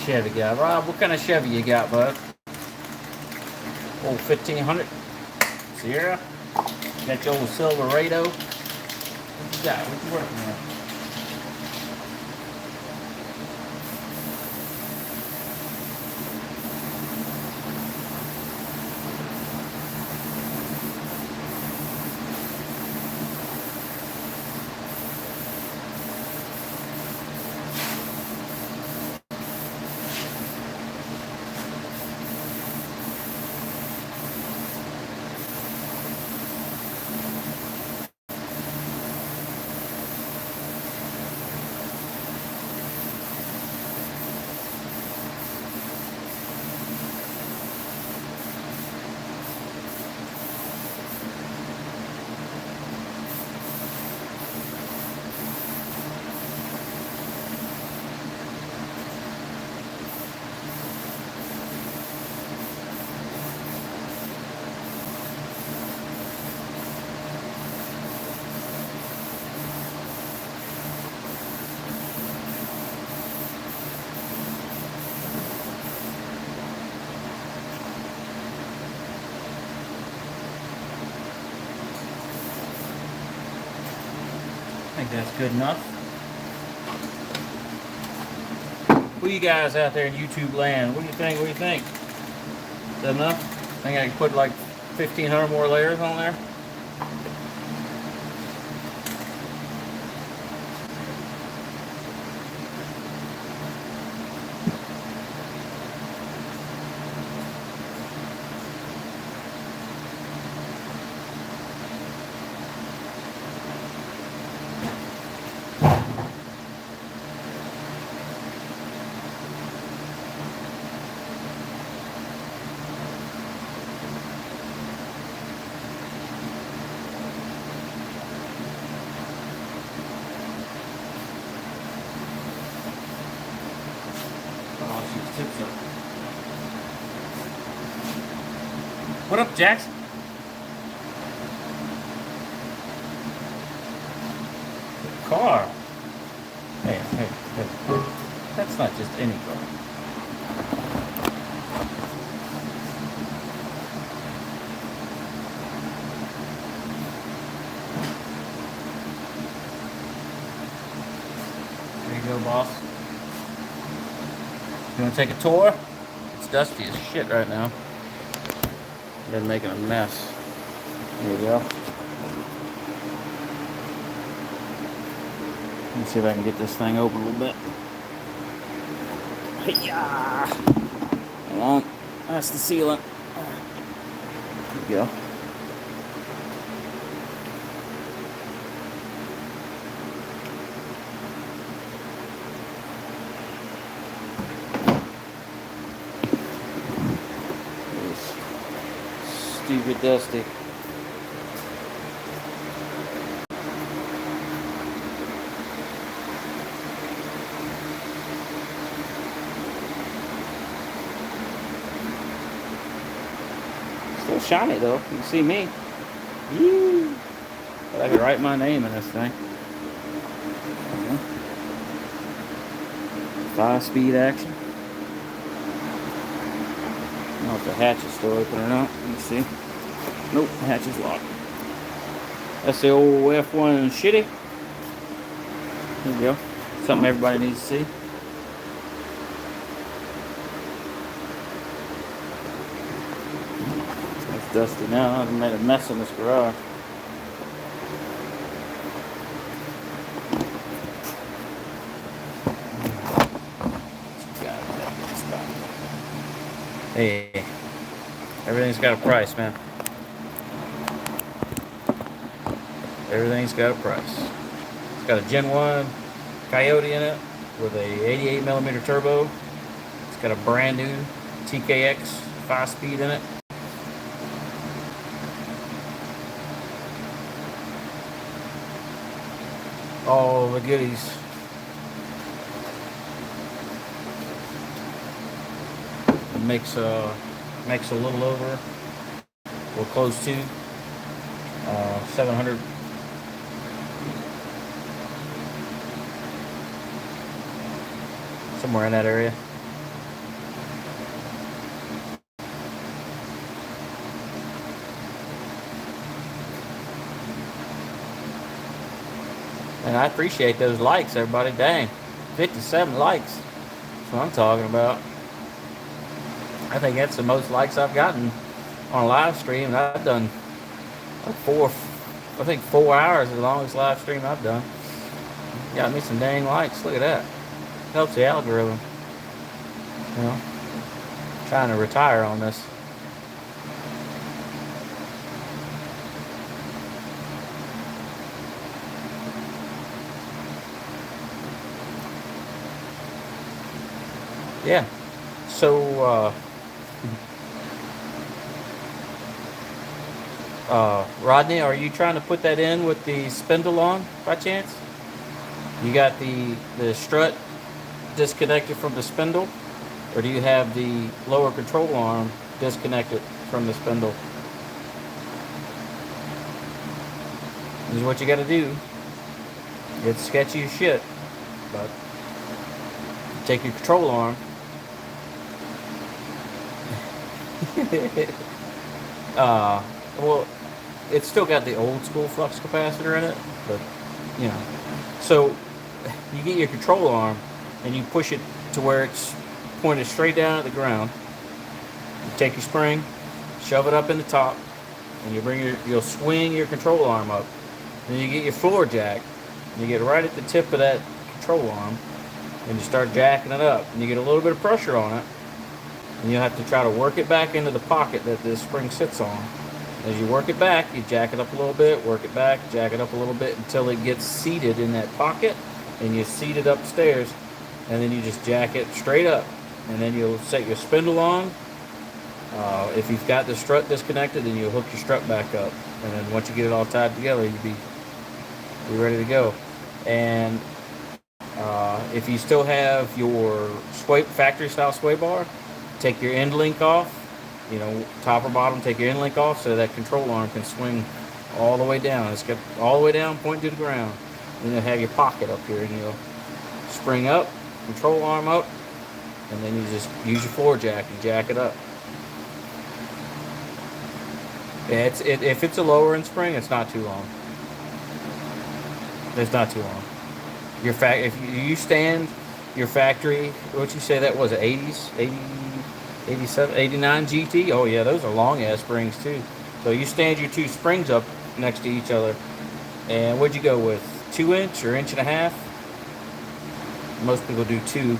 Chevy guy. Rob, what kind of Chevy you got, bud? Old 1500 Sierra? Got your old Silverado? What you got? What you working on? I think that's good enough. What you guys out there in YouTube land? What do you think? What do you think? Is that enough? Think I can put like 1,500 more layers on there? What up, Jackson? car. Hey, hey, hey. That's not just any car. There you go, boss. You want to take a tour? It's dusty as shit right now. Been making a mess. There you go. Let me see if I can get this thing open a little bit. Hey-ya! Hang on. That's the sealant. There you go. Stupid dusty. Still shiny though. You can see me. Yee. But I can write my name in this thing. 5-speed action. I don't know if the hatch is still open or not. Let me see. Nope, the hatch is locked. That's the old F1 shitty. There you go. Something everybody needs to see. It's dusty now. I've made a mess in this garage. Hey, everything's got a price, man. Everything's got a price. It's got a Gen 1 Coyote in it with a 88mm turbo. It's got a brand new TKX 5-speed in it. All the goodies. It makes a little over, or close to 700. Somewhere in that area. And I appreciate those likes, everybody. Dang, 57 likes. That's what I'm talking about. I think that's the most likes I've gotten on a live stream. I've done like 4 hours is the longest live stream I've done. Got me some dang likes. Look at that. Helps the algorithm. You know, trying to retire on this. Yeah. So, Rodney, are you trying to put that in with the spindle on by chance? You got the strut disconnected from the spindle, or do you have the lower control arm disconnected from the spindle? This is what you got to do. It's sketchy as shit, but take your control arm. Well, it's still got the old school flux capacitor in it, but you know. So you get your control arm and you push it to where it's pointed straight down at the ground. You take your spring, shove it up in the top, and you'll swing your control arm up. Then you get your floor jack, and you get right at the tip of that control arm, and you start jacking it up, and you get a little bit of pressure on it, and you'll have to try to work it back into the pocket that this spring sits on. As you work it back, you jack it up a little bit, work it back, jack it up a little bit until it gets seated in that pocket, and you seat it upstairs, and then you just jack it straight up, and then you'll set your spindle on. If you've got the strut disconnected, then you'll hook your strut back up, and then once you get it all tied together, you'll be ready to go. And if you still have your factory style sway bar, take your end link off, you know, top or bottom, take your end link off so that control arm can swing all the way down. It's got all the way down, point to the ground. Then you'll have your pocket up here, and you'll spring up, control arm up, and then you just use your floor jack and jack it up. Yeah, if it's a lower end spring, it's not too long. It's not too long. If you stand your factory, what you say that was, 80s, 80, 87, 89 GT? Oh yeah, those are long ass springs too. So you stand your two springs up next to each other, and what'd you go with? 2 inch or inch and a half? Most people do two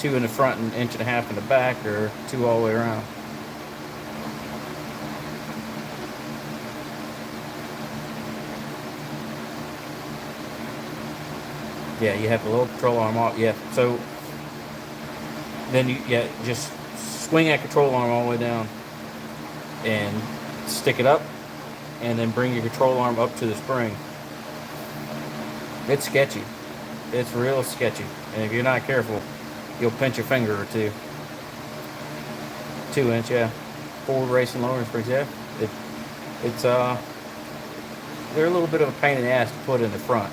in the front and inch and a half in the back, or two all the way around. Yeah, you have the little control arm off. Yeah, so then you just swing that control arm all the way down and stick it up, and then bring your control arm up to the spring. It's sketchy. It's real sketchy, and if you're not careful, you'll pinch your finger or two. 2 inch, yeah. Forward racing lowering springs, yeah. It's they're a little bit of a pain in the ass to put in the front.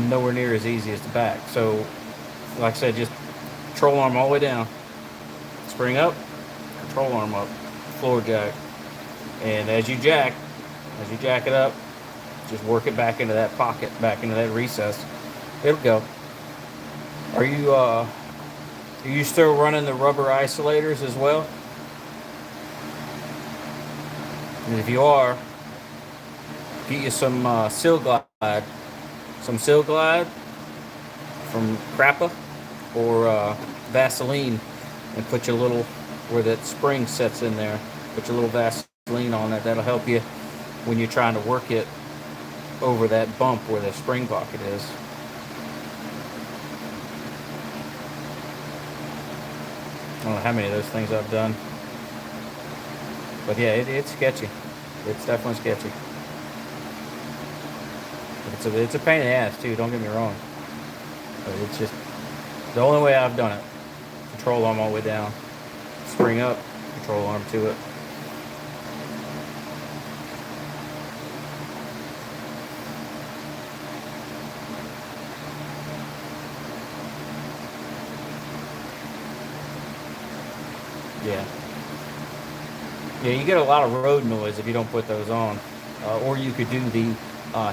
Nowhere near as easy as the back. So, like I said, just control arm all the way down, spring up, control arm up, floor jack, and as you jack it up, just work it back into that pocket, back into that recess. It'll go. Are you still running the rubber isolators as well? And if you are, get you some Seal Glide. Some Seal Glide from Crappa, or Vaseline, and put your little, where that spring sets in there, put your little Vaseline on it. That'll help you when you're trying to work it over that bump where the spring pocket is. I don't know how many of those things I've done, but yeah, it's sketchy. It's definitely sketchy. It's a pain in the ass too, don't get me wrong. But it's just the only way I've done it. Control arm all the way down, spring up, control arm to it. Yeah. Yeah, you get a lot of road noise if you don't put those on. Or you could do the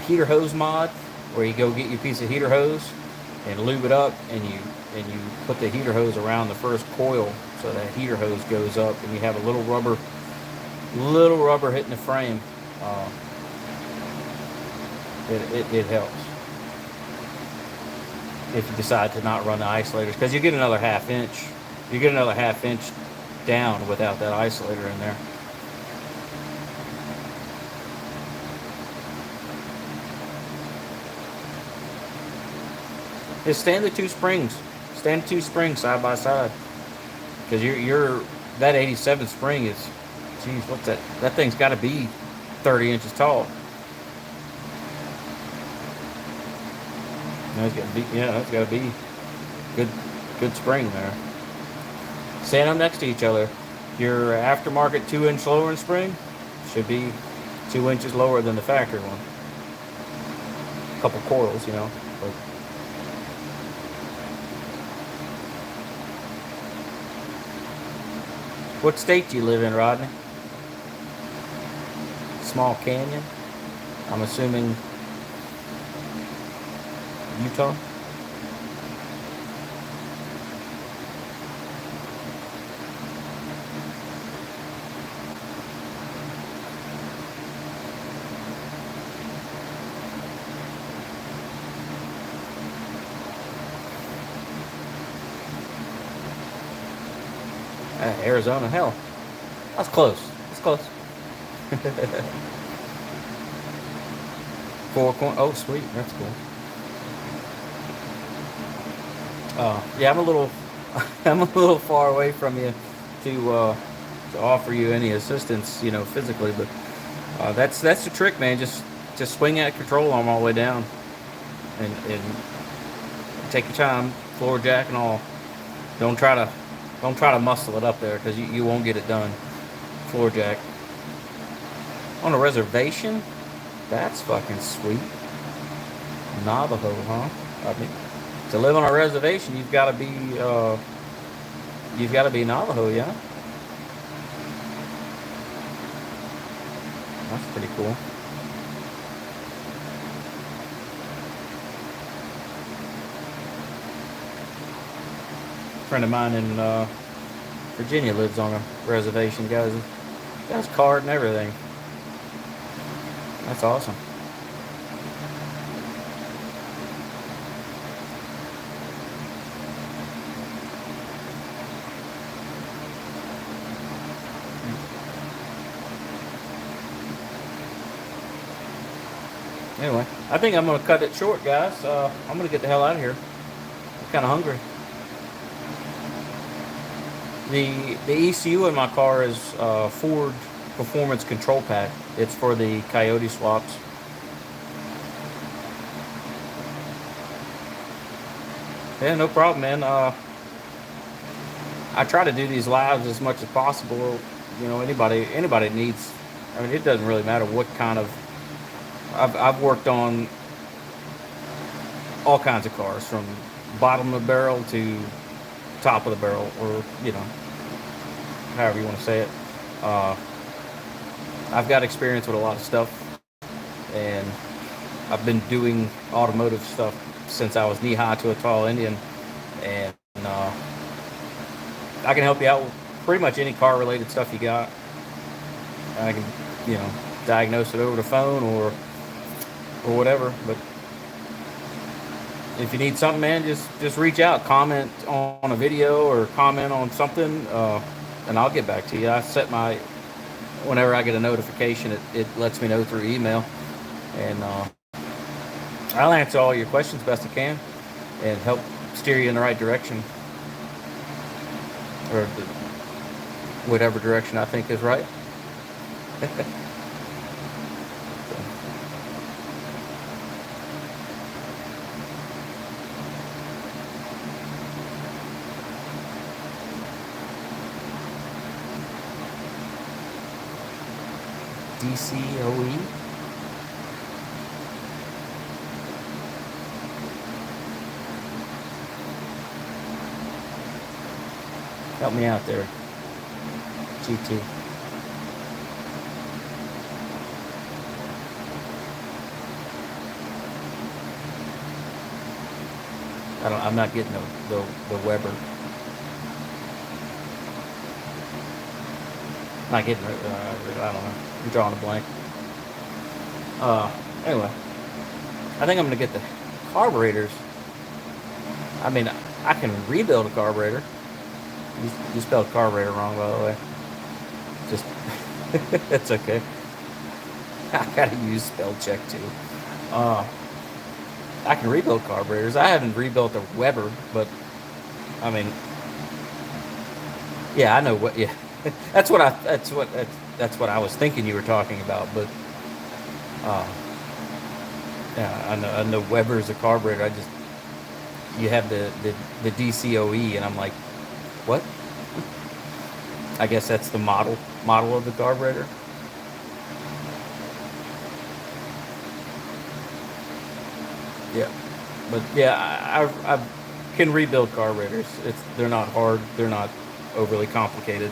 heater hose mod, where you go get your piece of heater hose and lube it up, and you put the heater hose around the first coil, so that heater hose goes up, and you have a little rubber hitting the frame. It helps if you decide to not run the isolators, because you get another half inch. You get another half inch down without that isolator in there. Just stand the two springs. Stand two springs side by side. Because you're that 87 spring is, geez, what's that? That thing's got to be 30 inches tall. It's got to be, yeah, it's got to be good spring there. Stand them next to each other. Your aftermarket 2-inch lowering spring should be 2 inches lower than the factory one. A couple coils, you know. But what state do you live in, Rodney? Small Canyon? I'm assuming Utah? Arizona, hell. That's close. That's close. 4 corners. Oh, sweet. That's cool. Yeah, I'm a little, I'm a little far away from you to offer you any assistance, you know, physically. But that's the trick, man. Just swing that control arm all the way down, and take your time, floor jack and all. Don't try to muscle it up there, because you won't get it done. Floor jack. On a reservation? That's fucking sweet. Navajo, huh? I mean, to live on a reservation, you've got to be Navajo, yeah. That's pretty cool. A friend of mine in Virginia lives on a reservation. Got his card and everything. That's awesome. Anyway, I think I'm going to cut it short, guys. I'm going to get the hell out of here. I'm kind of hungry. The ECU in my car is Ford Performance Control Pack. It's for the Coyote swaps. Yeah, no problem, man. I try to do these lives as much as possible. You know, anybody needs. I mean, it doesn't really matter what kind of. I've worked on all kinds of cars, from bottom of the barrel to top of the barrel, or however you want to say it. Uh, I've got experience with a lot of stuff, and I've been doing automotive stuff since I was knee high to a tall Indian, and I can help you out with pretty much any car related stuff you got. I can, diagnose it over the phone or whatever. But if you need something, man, just reach out, comment on a video or comment on something, and I'll get back to you. Whenever I get a notification, it lets me know through email, and I'll answer all your questions best I can and help steer you in the right direction, or whatever direction I think is right. DCOE. Help me out there, GT. I'm not getting the Weber. Not getting it. I don't know. I'm drawing a blank. Anyway, I think I'm gonna get the carburetors. I mean, I can rebuild a carburetor. You spelled carburetor wrong, by the way. Just it's okay. I gotta use spell check too. I can rebuild carburetors. I haven't rebuilt a Weber, but I mean, yeah, I know what. Yeah, that's what I was thinking you were talking about. But yeah, I know Weber is a carburetor. You have the DCOE, and I'm like, what? I guess that's the model of the carburetor. Yeah, but yeah, I can rebuild carburetors. They're not hard. They're not overly complicated.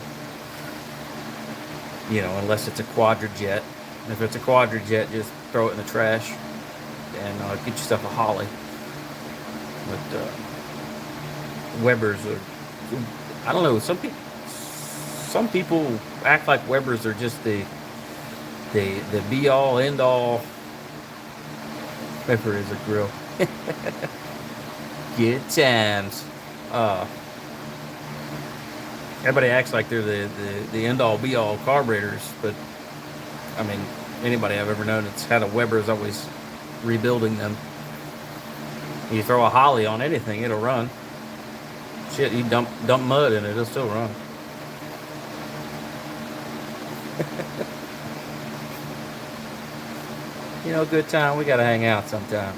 Unless it's a quadrajet. If it's a quadrajet, just throw it in the trash and get yourself a Holly. But Webers are, I don't know. Some people act like Webers are just the be all end all. Weber is a grill. Good times. Everybody acts like they're the end all be all carburetors, but I mean, anybody I've ever known that's had a Weber is always rebuilding them. You throw a Holly on anything, it'll run. Shit, you dump mud in it, it'll still run. Good time. We gotta hang out sometime.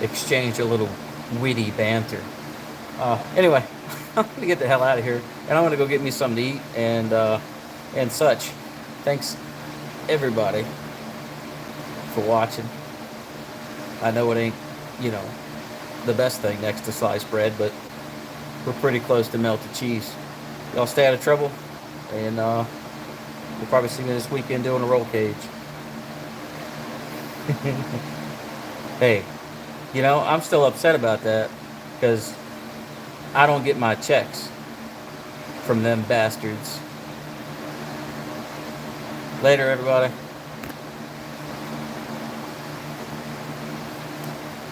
Exchange a little witty banter. Anyway, I'm gonna get the hell out of here, and I'm gonna go get me something to eat and such. Thanks everybody for watching. I know it ain't, you know, the best thing next to sliced bread, but we're pretty close to melted cheese. Y'all stay out of trouble, and you'll probably see me this weekend doing a roll cage. Hey, you know, I'm still upset about that because I don't get my checks from them bastards. Later, everybody.